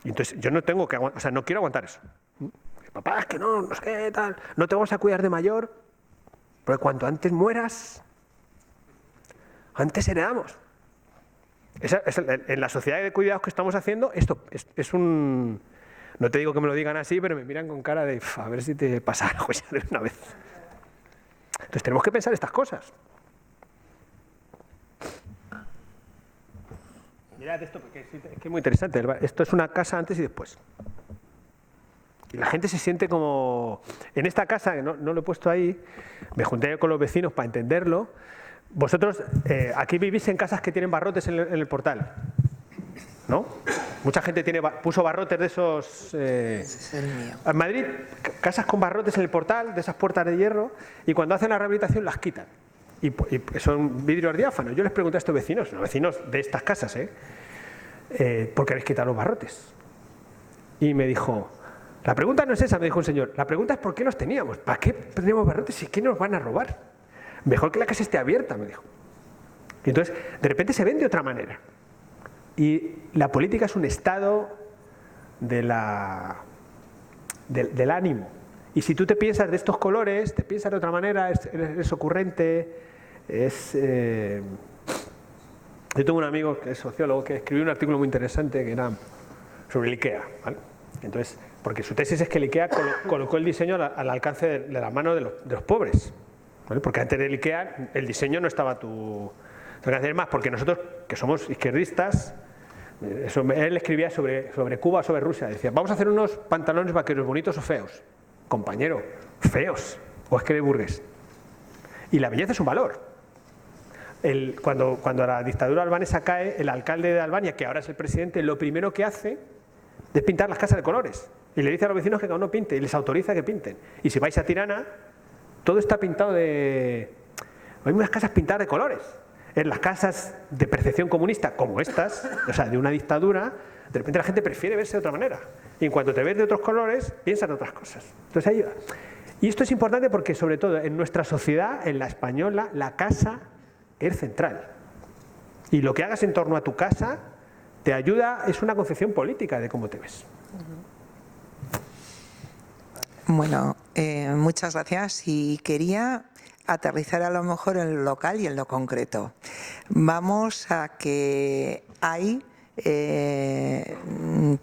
Y entonces yo no tengo que aguantar, o sea, no quiero aguantar eso. Papá, es que no sé qué, tal, no te vamos a cuidar de mayor. Porque cuanto antes mueras, antes heredamos. En la sociedad de cuidados que estamos haciendo, esto es un... No te digo que me lo digan así, pero me miran con cara de a ver si te pasa algo ya de una vez. Entonces tenemos que pensar estas cosas. Mirad esto, porque es que es muy interesante. Esto es una casa antes y después. Y la gente se siente como... En esta casa, que no lo he puesto ahí, me junté con los vecinos para entenderlo. Vosotros aquí vivís en casas que tienen barrotes en el portal, ¿no? Mucha gente puso barrotes de esos... En Madrid, casas con barrotes en el portal, de esas puertas de hierro, y cuando hacen la rehabilitación las quitan. Y son vidrios diáfanos. Yo les pregunté a estos vecinos, no vecinos de estas casas, ¿por qué habéis quitado los barrotes? Y me dijo, la pregunta no es esa, me dijo un señor, la pregunta es ¿por qué los teníamos? ¿Para qué teníamos barrotes si es que nos van a robar? Mejor que la casa esté abierta, me dijo. Y entonces, de repente se ven de otra manera. Y la política es un estado del ánimo. Y si tú te piensas de estos colores, te piensas de otra manera, eres ocurrente, Yo tengo un amigo que es sociólogo que escribió un artículo muy interesante que era sobre el IKEA, ¿vale? Entonces, porque su tesis es que el IKEA colocó el diseño al alcance de la mano de los pobres. ¿Vale? Porque antes del IKEA el diseño no estaba a tu alcance. Más, porque nosotros, que somos izquierdistas, él escribía sobre Cuba, sobre Rusia, decía, vamos a hacer unos pantalones vaqueros bonitos o feos. Compañero, feos, o es que eres burgués. Y la belleza es un valor. Cuando la dictadura albanesa cae, el alcalde de Albania, que ahora es el presidente, lo primero que hace es pintar las casas de colores. Y le dice a los vecinos que cada uno pinte, y les autoriza que pinten. Y si vais a Tirana, todo está pintado de... Hay unas casas pintadas de colores. En las casas de percepción comunista, como estas, o sea, de una dictadura, de repente la gente prefiere verse de otra manera. Y en cuanto te ves de otros colores, piensa en otras cosas. Entonces, y esto es importante porque, sobre todo, en nuestra sociedad, en la española, la casa es central. Y lo que hagas en torno a tu casa te ayuda, es una concepción política de cómo te ves. Bueno, muchas gracias. Y quería aterrizar a lo mejor en lo local y en lo concreto. Vamos a que hay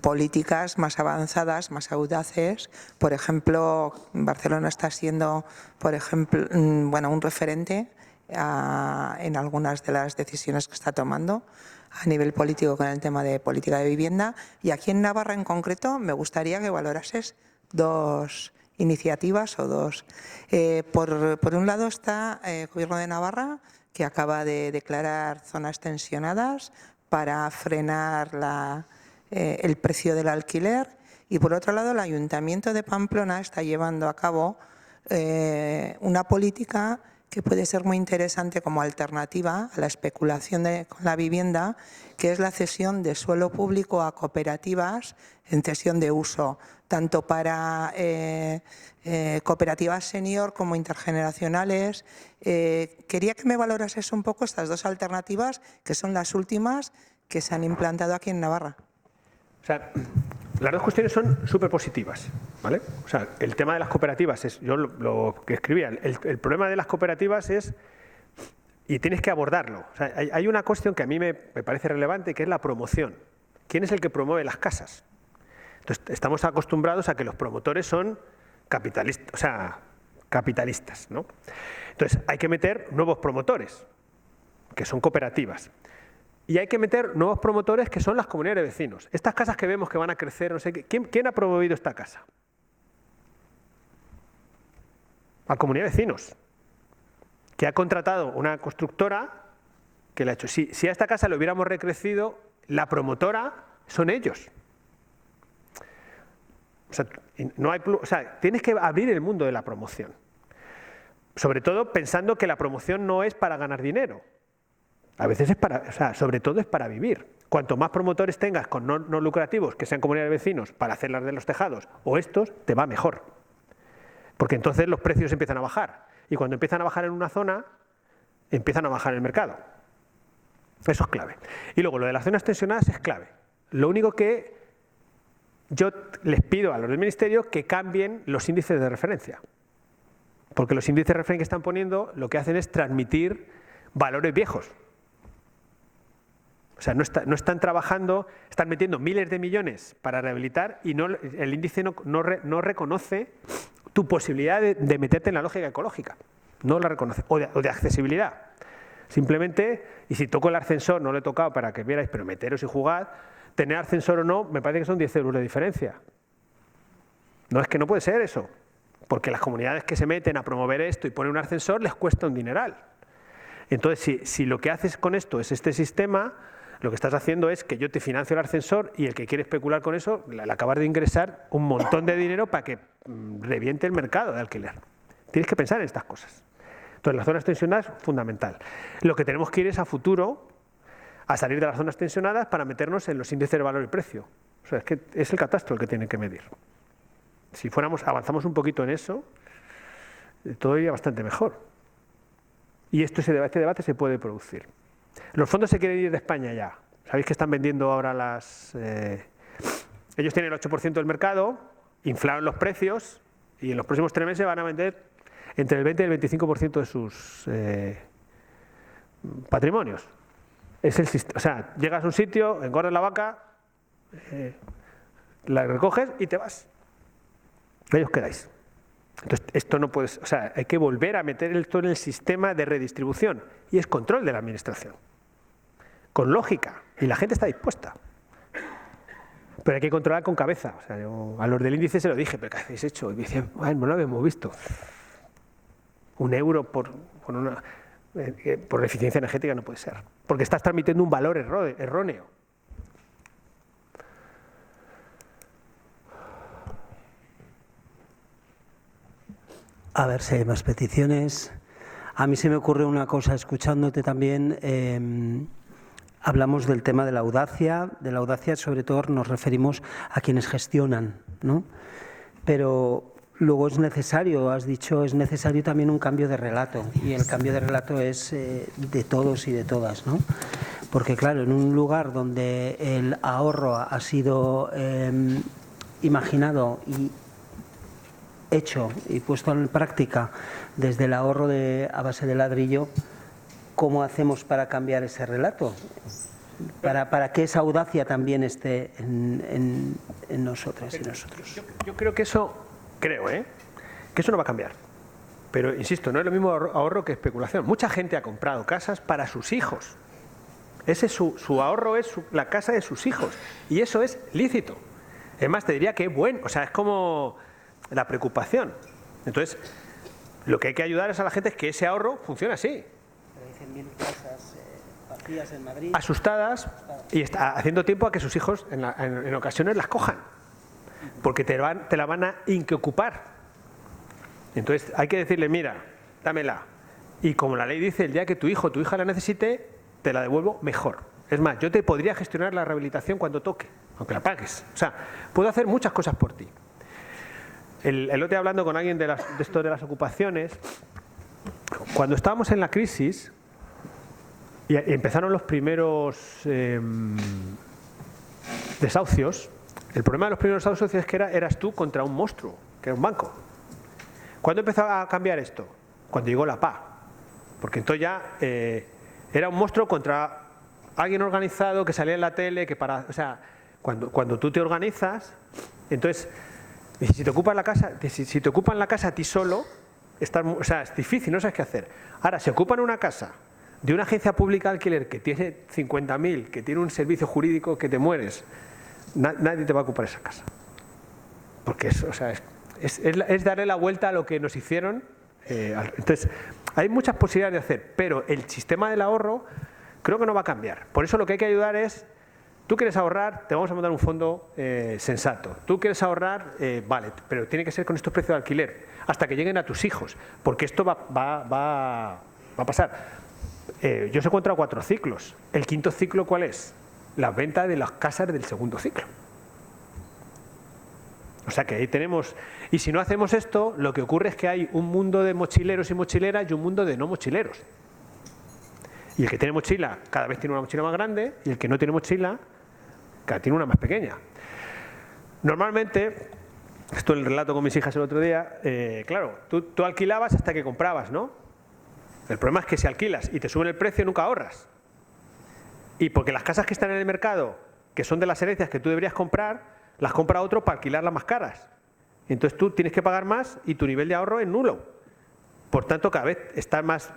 políticas más avanzadas, más audaces. Por ejemplo, Barcelona está siendo, por ejemplo, un referente en algunas de las decisiones que está tomando a nivel político con el tema de política de vivienda. Y aquí en Navarra en concreto me gustaría que valorases dos iniciativas o dos. Por un lado está el Gobierno de Navarra, que acaba de declarar zonas tensionadas para frenar el precio del alquiler, y por otro lado el Ayuntamiento de Pamplona está llevando a cabo una política que puede ser muy interesante como alternativa a la especulación con la vivienda, que es la cesión de suelo público a cooperativas en cesión de uso, tanto para cooperativas senior como intergeneracionales. Quería que me valorases un poco estas dos alternativas, que son las últimas que se han implantado aquí en Navarra. O sea, las dos cuestiones son súper positivas, ¿vale? O sea, el tema de las cooperativas es, yo lo que escribía, el problema de las cooperativas es, y tienes que abordarlo. O sea, hay una cuestión que a mí me parece relevante, que es la promoción. ¿Quién es el que promueve las casas? Entonces, estamos acostumbrados a que los promotores son capitalistas, ¿no? Entonces, hay que meter nuevos promotores, que son cooperativas. Y hay que meter nuevos promotores, que son las comunidades de vecinos. Estas casas que vemos que van a crecer, no sé qué. ¿Quién ha promovido esta casa? La comunidad de vecinos, que ha contratado una constructora que la ha hecho. Si a esta casa le hubiéramos recrecido, la promotora son ellos. O sea, tienes que abrir el mundo de la promoción. Sobre todo pensando que la promoción no es para ganar dinero. A veces sobre todo es para vivir. Cuanto más promotores tengas con no lucrativos, que sean comunidades de vecinos, para hacer las de los tejados, o estos, te va mejor. Porque entonces los precios empiezan a bajar. Y cuando empiezan a bajar en una zona, empiezan a bajar el mercado. Eso es clave. Y luego lo de las zonas tensionadas es clave. Lo único que yo les pido a los del Ministerio que cambien los índices de referencia. Porque los índices de referencia que están poniendo lo que hacen es transmitir valores viejos. O sea, no están trabajando, están metiendo miles de millones para rehabilitar y el índice no reconoce tu posibilidad de meterte en la lógica ecológica. No la reconoce. O de accesibilidad. Simplemente, y si toco el ascensor, no lo he tocado para que vierais, pero meteros y jugad, tener ascensor o no, me parece que son 10 euros de diferencia. No, es que no puede ser eso. Porque las comunidades que se meten a promover esto y ponen un ascensor les cuesta un dineral. Entonces, si lo que haces con esto es este sistema, lo que estás haciendo es que yo te financio el ascensor y el que quiere especular con eso, le acabas de ingresar un montón de dinero para que reviente el mercado de alquiler. Tienes que pensar en estas cosas. Entonces, las zonas tensionadas, fundamental. Lo que tenemos que ir es a futuro, a salir de las zonas tensionadas para meternos en los índices de valor y precio. O sea, es que es el catastro el que tiene que medir. Si avanzamos un poquito en eso, todo iría bastante mejor. Y este debate se puede producir. Los fondos se quieren ir de España ya. Sabéis que están vendiendo ahora ellos tienen el 8% del mercado, inflaron los precios y en los próximos 3 meses van a vender entre el 20 y el 25% de sus patrimonios. O sea, llegas a un sitio, engordas la vaca, la recoges y te vas. Ahí os quedáis. Entonces, esto no puede, o sea, hay que volver a meter esto en el sistema de redistribución y es control de la administración. Con lógica. Y la gente está dispuesta. Pero hay que controlar con cabeza. O sea, yo a los del índice se lo dije, pero ¿qué habéis hecho? Y me decían, no lo habíamos visto. 1 euro por eficiencia energética no puede ser. Porque estás transmitiendo un valor erróneo. A ver si hay más peticiones. A mí se me ocurre una cosa, escuchándote también, hablamos del tema de la audacia. De la audacia sobre todo nos referimos a quienes gestionan, ¿no? Pero luego es necesario, has dicho, es necesario también un cambio de relato. Y el cambio de relato es de todos y de todas, ¿no? Porque claro, en un lugar donde el ahorro ha sido imaginado y hecho y puesto en práctica desde el ahorro a base de ladrillo, ¿cómo hacemos para cambiar ese relato? Para que esa audacia también esté en nosotras y nosotros. Yo creo que eso, que eso no va a cambiar. Pero, insisto, no es lo mismo ahorro que especulación. Mucha gente ha comprado casas para sus hijos. Ese su ahorro es la casa de sus hijos. Y eso es lícito. Es más, te diría que es bueno. O sea, es como la preocupación. Entonces, lo que hay que ayudar es a la gente es que ese ahorro funcione así. Pero dicen 1000 casas vacías en Madrid. Asustadas y está haciendo tiempo a que sus hijos en ocasiones las cojan. Porque te la van a inocupar. Entonces, hay que decirle, mira, dámela. Y como la ley dice, el día que tu hijo o tu hija la necesite, te la devuelvo mejor. Es más, yo te podría gestionar la rehabilitación cuando toque, aunque la pagues. O sea, puedo hacer muchas cosas por ti. El otro día hablando con alguien de esto de las ocupaciones, cuando estábamos en la crisis y empezaron los primeros desahucios, el problema de los primeros desahucios es que eras tú contra un monstruo, que era un banco. ¿Cuándo empezó a cambiar esto? Cuando llegó la PA. Porque entonces ya era un monstruo contra alguien organizado que salía en la tele, o sea, cuando tú te organizas, entonces, si te ocupan la casa a ti solo, o sea, es difícil, no sabes qué hacer. Ahora, si ocupan una casa de una agencia pública de alquiler que tiene 50.000, que tiene un servicio jurídico que te mueres, nadie te va a ocupar esa casa. Porque es darle la vuelta a lo que nos hicieron. Entonces, hay muchas posibilidades de hacer, pero el sistema del ahorro creo que no va a cambiar. Por eso lo que hay que ayudar es, tú quieres ahorrar, te vamos a mandar un fondo sensato. Tú quieres ahorrar, vale, pero tiene que ser con estos precios de alquiler, hasta que lleguen a tus hijos, porque esto va a pasar. Yo os he encontrado 4 ciclos. ¿El quinto ciclo cuál es? La venta de las casas del segundo ciclo. O sea que ahí tenemos... Y si no hacemos esto, lo que ocurre es que hay un mundo de mochileros y mochileras y un mundo de no mochileros. Y el que tiene mochila cada vez tiene una mochila más grande y el que no tiene mochila cada vez tiene una más pequeña. Normalmente, Esto el relato con mis hijas el otro día. Claro, tú alquilabas hasta que comprabas, ¿no? El problema es que si alquilas y te suben el precio, nunca ahorras. Y porque las casas que están en el mercado, que son de las herencias que tú deberías comprar, las compra otro para alquilarlas más caras. Y entonces tú tienes que pagar más y tu nivel de ahorro es nulo. Por tanto, cada vez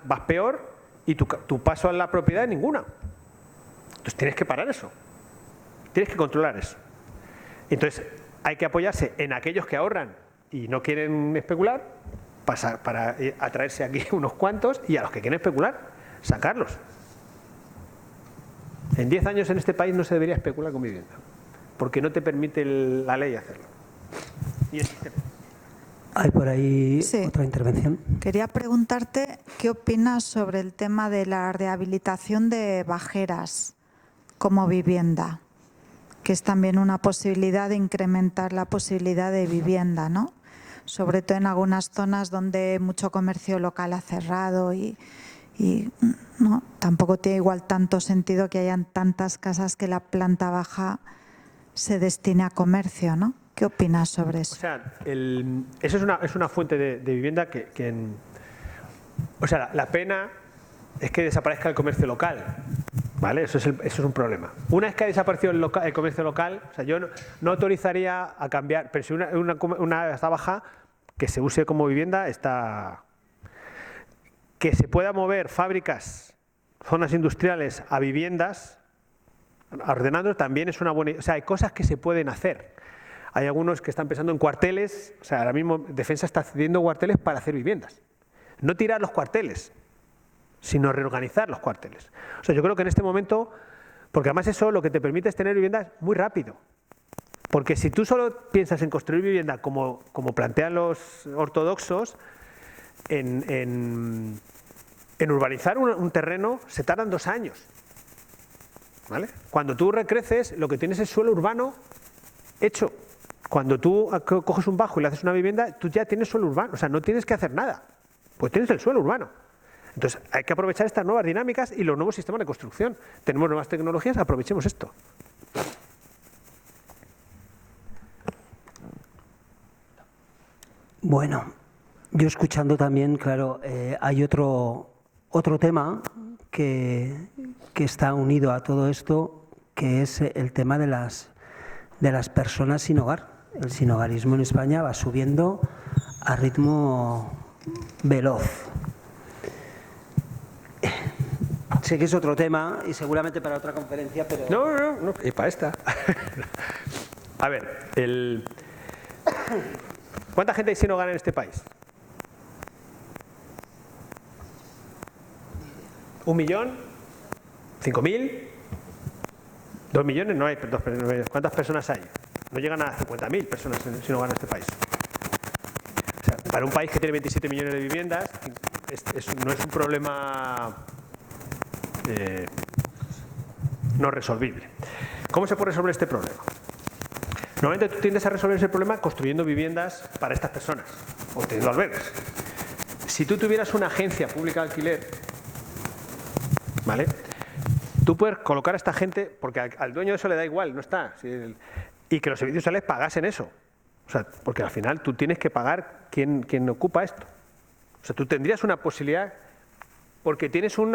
vas peor y tu paso a la propiedad es ninguna. Entonces tienes que parar eso. Tienes que controlar eso. Entonces hay que apoyarse en aquellos que ahorran y no quieren especular para atraerse aquí unos cuantos, y a los que quieren especular, sacarlos. En 10 años en este país no se debería especular con vivienda, porque no te permite la ley hacerlo. Y el sistema. ¿Hay por ahí Sí. otra intervención? Quería preguntarte qué opinas sobre el tema de la rehabilitación de bajeras como vivienda, que es también una posibilidad de incrementar la posibilidad de vivienda, ¿no? Sobre todo en algunas zonas donde mucho comercio local ha cerrado y no, tampoco tiene igual tanto sentido que hayan tantas casas que la planta baja se destine a comercio, ¿no? ¿Qué opinas sobre eso? O sea, eso es una fuente de vivienda o sea, la pena es que desaparezca el comercio local, ¿vale? Eso es un problema. Una vez que ha desaparecido el comercio local, o sea, yo no autorizaría a cambiar, pero si una está baja, que se use como vivienda, que se pueda mover fábricas, zonas industriales a viviendas, ordenando, también es una buena idea. O sea, hay cosas que se pueden hacer. Hay algunos que están pensando en cuarteles. O sea, ahora mismo Defensa está cediendo cuarteles para hacer viviendas. No tirar los cuarteles, sino reorganizar los cuarteles. O sea, yo creo que en este momento, porque además eso lo que te permite es tener viviendas muy rápido. Porque si tú solo piensas en construir vivienda como plantean los ortodoxos, en urbanizar un terreno se tardan 2 años. ¿Vale? Cuando tú recreces, lo que tienes es suelo urbano hecho. Cuando tú coges un bajo y le haces una vivienda, tú ya tienes suelo urbano. O sea, no tienes que hacer nada, pues tienes el suelo urbano. Entonces hay que aprovechar estas nuevas dinámicas y los nuevos sistemas de construcción. Tenemos nuevas tecnologías, aprovechemos esto. Bueno, yo escuchando también, claro, hay otro tema que está unido a todo esto, que es el tema de las personas sin hogar. El sinhogarismo en España va subiendo a ritmo veloz. Sé que es otro tema y seguramente para otra conferencia, pero... No, y para esta. A ver, ¿cuánta gente hay sin hogar en este país? ¿1 millón? ¿5.000? ¿2 millones? No hay. ¿Cuántas personas hay? No llegan a 50.000 personas sin hogar en este país. O sea, para un país que tiene 27 millones de viviendas, no es un problema no resolvible. ¿Cómo se puede resolver este problema? Normalmente tú tiendes a resolver ese problema construyendo viviendas para estas personas, o teniendo albergues. Si tú tuvieras una agencia pública de alquiler, ¿vale? Tú puedes colocar a esta gente, porque al dueño de eso le da igual, no está. Y que los servicios sociales pagasen eso. O sea, porque al final tú tienes que pagar quien ocupa esto. O sea, tú tendrías una posibilidad, porque tienes un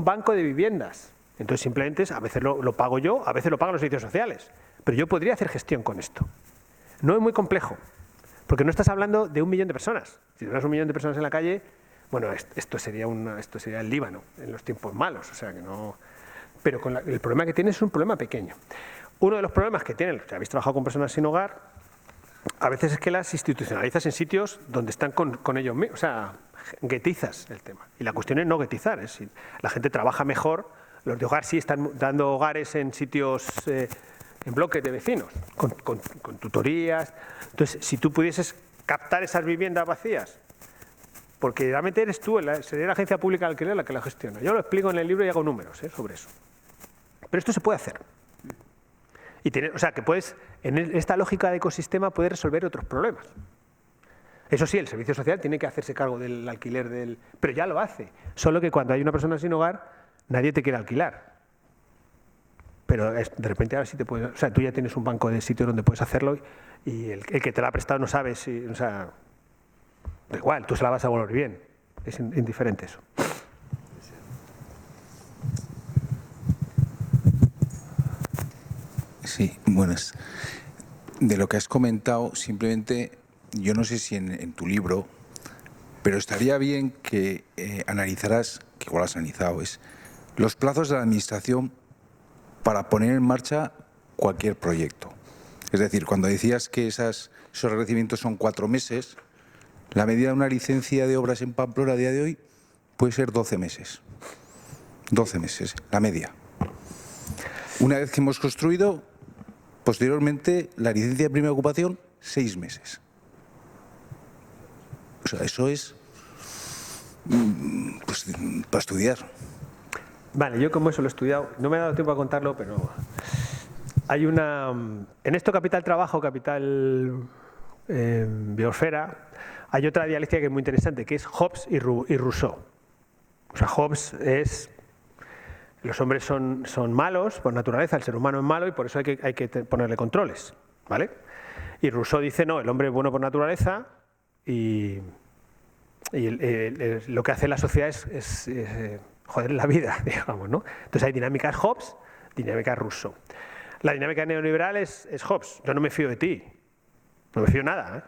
banco de viviendas. Entonces simplemente a veces lo pago yo, a veces lo pagan los servicios sociales. Pero yo podría hacer gestión con esto. No es muy complejo, porque no estás hablando de 1 millón de personas. Si tuvieras 1 millón de personas en la calle, bueno, esto sería el Líbano en los tiempos malos. O sea que no. Pero el problema que tienes es un problema pequeño. Uno de los problemas que tienen, si habéis trabajado con personas sin hogar, a veces es que las institucionalizas en sitios donde están con ellos mismos. O sea, guetizas el tema. Y la cuestión es no guetizar. Es decir, la gente trabaja mejor. Los de hogar sí están dando hogares en sitios, en bloques de vecinos, con tutorías. Entonces, si tú pudieses captar esas viviendas vacías, porque realmente eres tú, sería la agencia pública de alquiler la que la gestiona. Yo lo explico en el libro y hago números sobre eso. Pero esto se puede hacer. O sea, que puedes, en esta lógica de ecosistema, puedes resolver otros problemas. Eso sí, el servicio social tiene que hacerse cargo del alquiler pero ya lo hace. Solo que cuando hay una persona sin hogar, nadie te quiere alquilar. pero de repente ahora sí te puedes, o sea, tú ya tienes un banco de sitios donde puedes hacerlo y el que te la ha prestado no sabe si, o sea, da igual, tú se la vas a volver bien, es indiferente eso. Sí, buenas. De lo que has comentado, simplemente, yo no sé si en tu libro, pero estaría bien que analizaras, que igual has analizado, es los plazos de la Administración para poner en marcha cualquier proyecto. Es decir, cuando decías que esos agradecimientos son 4 meses, la medida de una licencia de obras en Pamplona a día de hoy puede ser 12 meses. 12 meses, la media. Una vez que hemos construido, posteriormente, la licencia de primera ocupación, 6 meses. O sea, eso es pues, para estudiar. Vale, yo como eso lo he estudiado, no me ha dado tiempo a contarlo, pero hay una... En esto Capital Trabajo, Capital Biosfera, hay otra dialéctica que es muy interesante, que es Hobbes y Rousseau. O sea, Hobbes es... Los hombres son malos por naturaleza, el ser humano es malo y por eso hay que ponerle controles, ¿vale? Y Rousseau dice, no, el hombre es bueno por naturaleza y lo que hace la sociedad es joder la vida, digamos, ¿no? Entonces hay dinámicas Hobbes, dinámicas Rousseau. La dinámica neoliberal es Hobbes, yo no me fío de ti, no me fío de nada, ¿eh?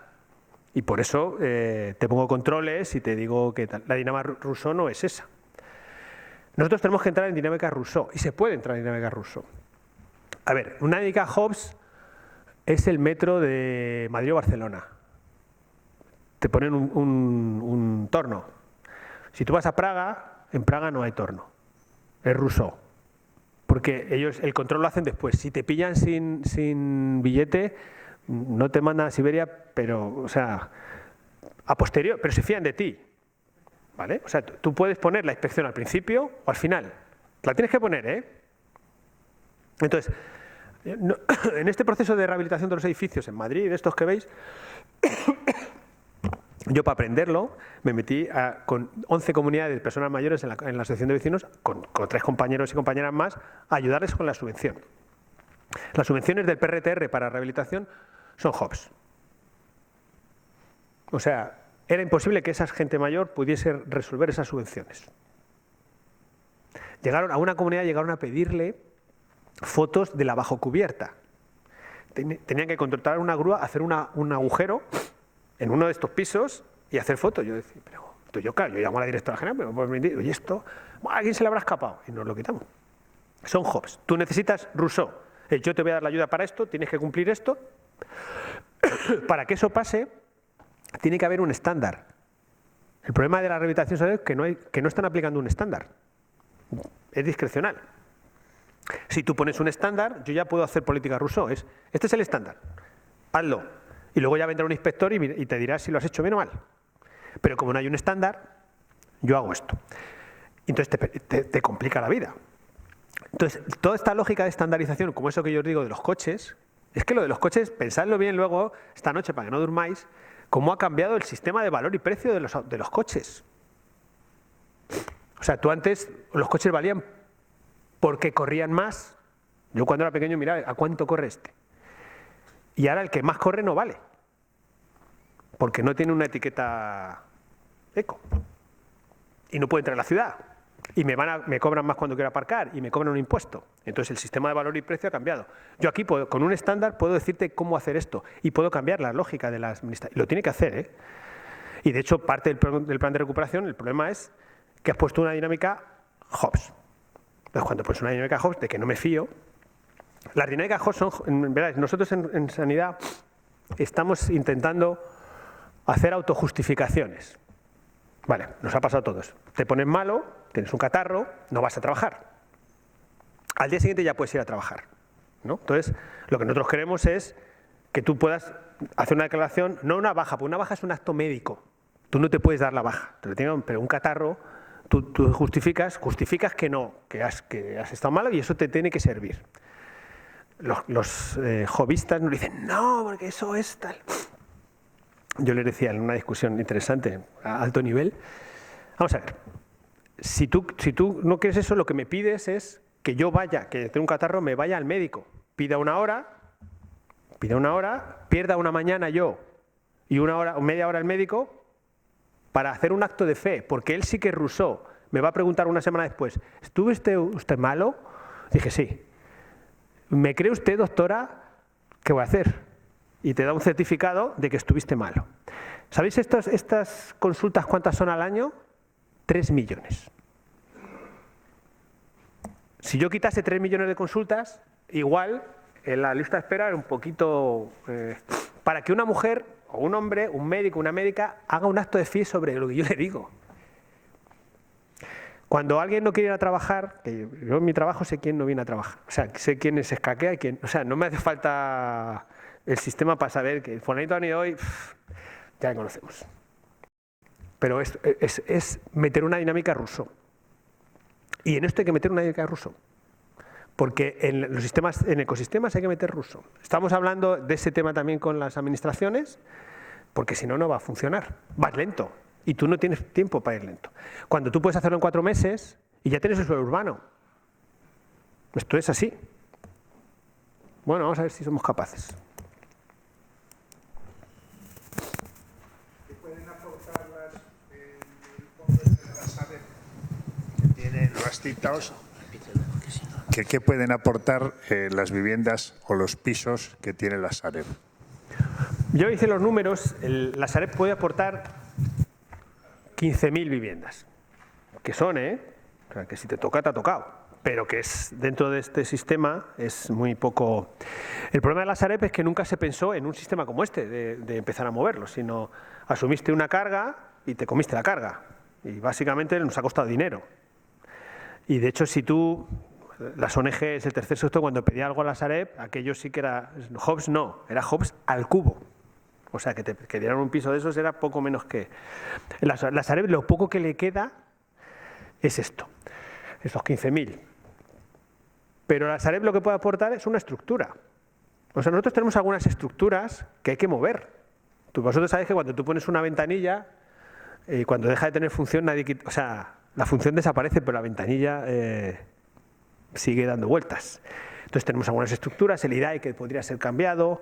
Y por eso te pongo controles y te digo que tal. La dinámica Rousseau no es esa. Nosotros tenemos que entrar en dinámica Rousseau, y se puede entrar en dinámica Rousseau. A ver, una dinámica Hobbes es el metro de Madrid o Barcelona. Te ponen un torno. Si tú vas a Praga, en Praga no hay torno. Es Rousseau. Porque ellos el control lo hacen después. Si te pillan sin billete, no te mandan a Siberia, pero, o sea, a posterior, pero se fían de ti. ¿Vale? O sea, tú puedes poner la inspección al principio o al final. La tienes que poner, ¿eh? Entonces, en este proceso de rehabilitación de los edificios en Madrid, de estos que veis, yo para aprenderlo me metí con 11 comunidades de personas mayores en la asociación de vecinos, con 3 compañeros y compañeras más, a ayudarles con la subvención. Las subvenciones del PRTR para rehabilitación son Hobbes. O sea, era imposible que esa gente mayor pudiese resolver esas subvenciones. A una comunidad llegaron a pedirle fotos de la bajocubierta. Tenían que contratar una grúa, hacer un agujero en uno de estos pisos y hacer fotos. Yo decía, pero yo llamo a la directora general, pero oye, esto, ¿a quién se le habrá escapado? Y nos lo quitamos. Son Hobbes. Tú necesitas Rousseau. Yo te voy a dar la ayuda para esto, tienes que cumplir esto. Para que eso pase, tiene que haber un estándar. El problema de la rehabilitación social es que no están aplicando un estándar. Es discrecional. Si tú pones un estándar, yo ya puedo hacer política Rousseau. Este es el estándar. Hazlo. Y luego ya vendrá un inspector y te dirá si lo has hecho bien o mal. Pero como no hay un estándar, yo hago esto. Entonces te complica la vida. Entonces, toda esta lógica de estandarización, como eso que yo os digo de los coches, es que lo de los coches, pensadlo bien luego, esta noche, para que no durmáis, cómo ha cambiado el sistema de valor y precio de los coches. O sea, tú antes los coches valían porque corrían más. Yo cuando era pequeño miraba, ¿a cuánto corre este? Y ahora el que más corre no vale. Porque no tiene una etiqueta eco. Y no puede entrar a la ciudad. Y me cobran más cuando quiero aparcar y me cobran un impuesto. Entonces el sistema de valor y precio ha cambiado. Yo aquí con un estándar puedo decirte cómo hacer esto y puedo cambiar la lógica de la administración. Lo tiene que hacer, ¿eh? Y de hecho parte del plan de recuperación, el problema es que has puesto una dinámica Hobbes. Entonces cuando pones una dinámica Hobbes de que no me fío, las dinámicas Hobbes son, en verdad, nosotros en sanidad estamos intentando hacer autojustificaciones. Vale, nos ha pasado a todos. Te pones malo, tienes un catarro, no vas a trabajar. Al día siguiente ya puedes ir a trabajar, ¿no? Entonces, lo que nosotros queremos es que tú puedas hacer una declaración, no una baja, porque una baja es un acto médico. Tú no te puedes dar la baja, pero un catarro, tú justificas que has estado malo y eso te tiene que servir. Los jovistas nos dicen, no, porque eso es tal. Yo les decía en una discusión interesante, a alto nivel, vamos a ver, si tú no quieres eso, lo que me pides es que yo vaya, que tengo un catarro, me vaya al médico, pida una hora, pierda una mañana yo y media hora el médico para hacer un acto de fe, porque él sí que es Rousseau. Me va a preguntar una semana después, ¿estuvo usted malo? Dije, sí. ¿Me cree usted, doctora? ¿Qué voy a hacer? Y te da un certificado de que estuviste malo. ¿Sabéis estas consultas cuántas son al año? 3 millones. Si yo quitase 3 millones de consultas, igual en la lista de espera era un poquito... para que una mujer o un hombre, un médico, una médica, haga un acto de fe sobre lo que yo le digo. Cuando alguien no quiere ir a trabajar, que yo en mi trabajo sé quién no viene a trabajar, o sea, sé quién se escaquea y quién... O sea, no me hace falta el sistema para saber que el fulanito ha venido hoy, ya le conocemos. Pero es meter una dinámica Rousseau. Y en esto hay que meter una dinámica Rousseau. Porque en los sistemas, en ecosistemas hay que meter Rousseau. Estamos hablando de ese tema también con las administraciones, porque si no, no va a funcionar. Vas lento. Y tú no tienes tiempo para ir lento. Cuando tú puedes hacerlo en 4 meses y ya tienes el suelo urbano. Esto es así. Bueno, vamos a ver si somos capaces. ¿Qué pueden aportar el fondo de la SAREB que tiene los citados? ¿Qué pueden aportar las viviendas o los pisos que tiene la SAREB? Yo hice los números. La SAREB puede aportar 15.000 viviendas, que son, o sea, que si te toca, te ha tocado, pero que es dentro de este sistema es muy poco. El problema de la SAREB es que nunca se pensó en un sistema como este, de empezar a moverlo, sino asumiste una carga y te comiste la carga, y básicamente nos ha costado dinero. Y de hecho, si tú, las ONGs, el tercer sector, cuando pedía algo a la SAREB, aquello sí que era Hobbes, no, era Hobbes al cubo. O sea, que dieran un piso de esos era poco menos que... La SAREB, lo poco que le queda es esto, esos 15.000. Pero la SAREB lo que puede aportar es una estructura. O sea, nosotros tenemos algunas estructuras que hay que mover. Vosotros sabéis que cuando tú pones una ventanilla, cuando deja de tener función, nadie quita... O sea, la función desaparece, pero la ventanilla sigue dando vueltas. Entonces tenemos algunas estructuras, el IDAE que podría ser cambiado,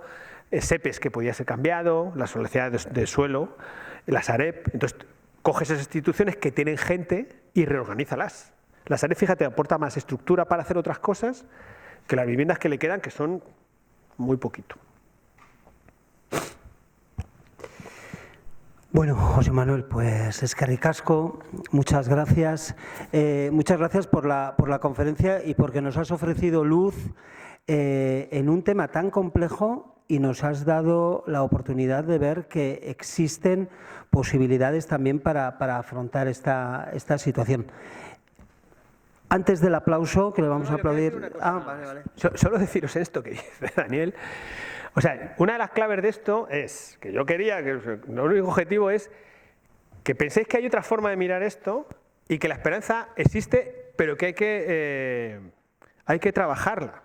SEPES que podría ser cambiado, la sociedad de suelo, la SAREB. Entonces coges esas instituciones que tienen gente y reorganízalas. La SAREB, fíjate, aporta más estructura para hacer otras cosas que las viviendas que le quedan, que son muy poquito. Bueno, José Manuel, pues eskerrik asko, muchas gracias. Muchas gracias por la conferencia y porque nos has ofrecido luz en un tema tan complejo y nos has dado la oportunidad de ver que existen posibilidades también para afrontar esta situación. Antes del aplauso, que le vamos a aplaudir... Vale. Solo deciros esto que dice Daniel. O sea, una de las claves de esto es, que yo quería, que el único objetivo es que penséis que hay otra forma de mirar esto y que la esperanza existe, pero que hay que trabajarla.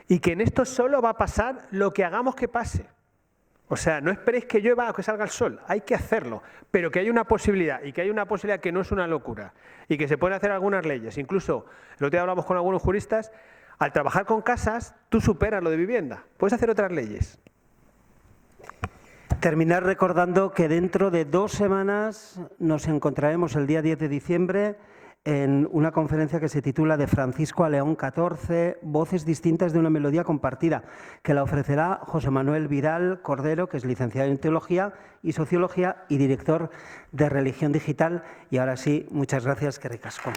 Y que en esto solo va a pasar lo que hagamos que pase. O sea, no esperéis que llueva o que salga el sol, hay que hacerlo, pero que hay una posibilidad, y que hay una posibilidad que no es una locura, y que se pueden hacer algunas leyes. Incluso, el otro día hablamos con algunos juristas, al trabajar con casas, tú superas lo de vivienda, puedes hacer otras leyes. Terminar recordando que dentro de 2 semanas nos encontraremos el día 10 de diciembre en una conferencia que se titula De Francisco a León XIV, voces distintas de una melodía compartida, que la ofrecerá José Manuel Vidal Cordero, que es licenciado en Teología y Sociología y director de Religión Digital. Y ahora sí, muchas gracias, eskerrik asko.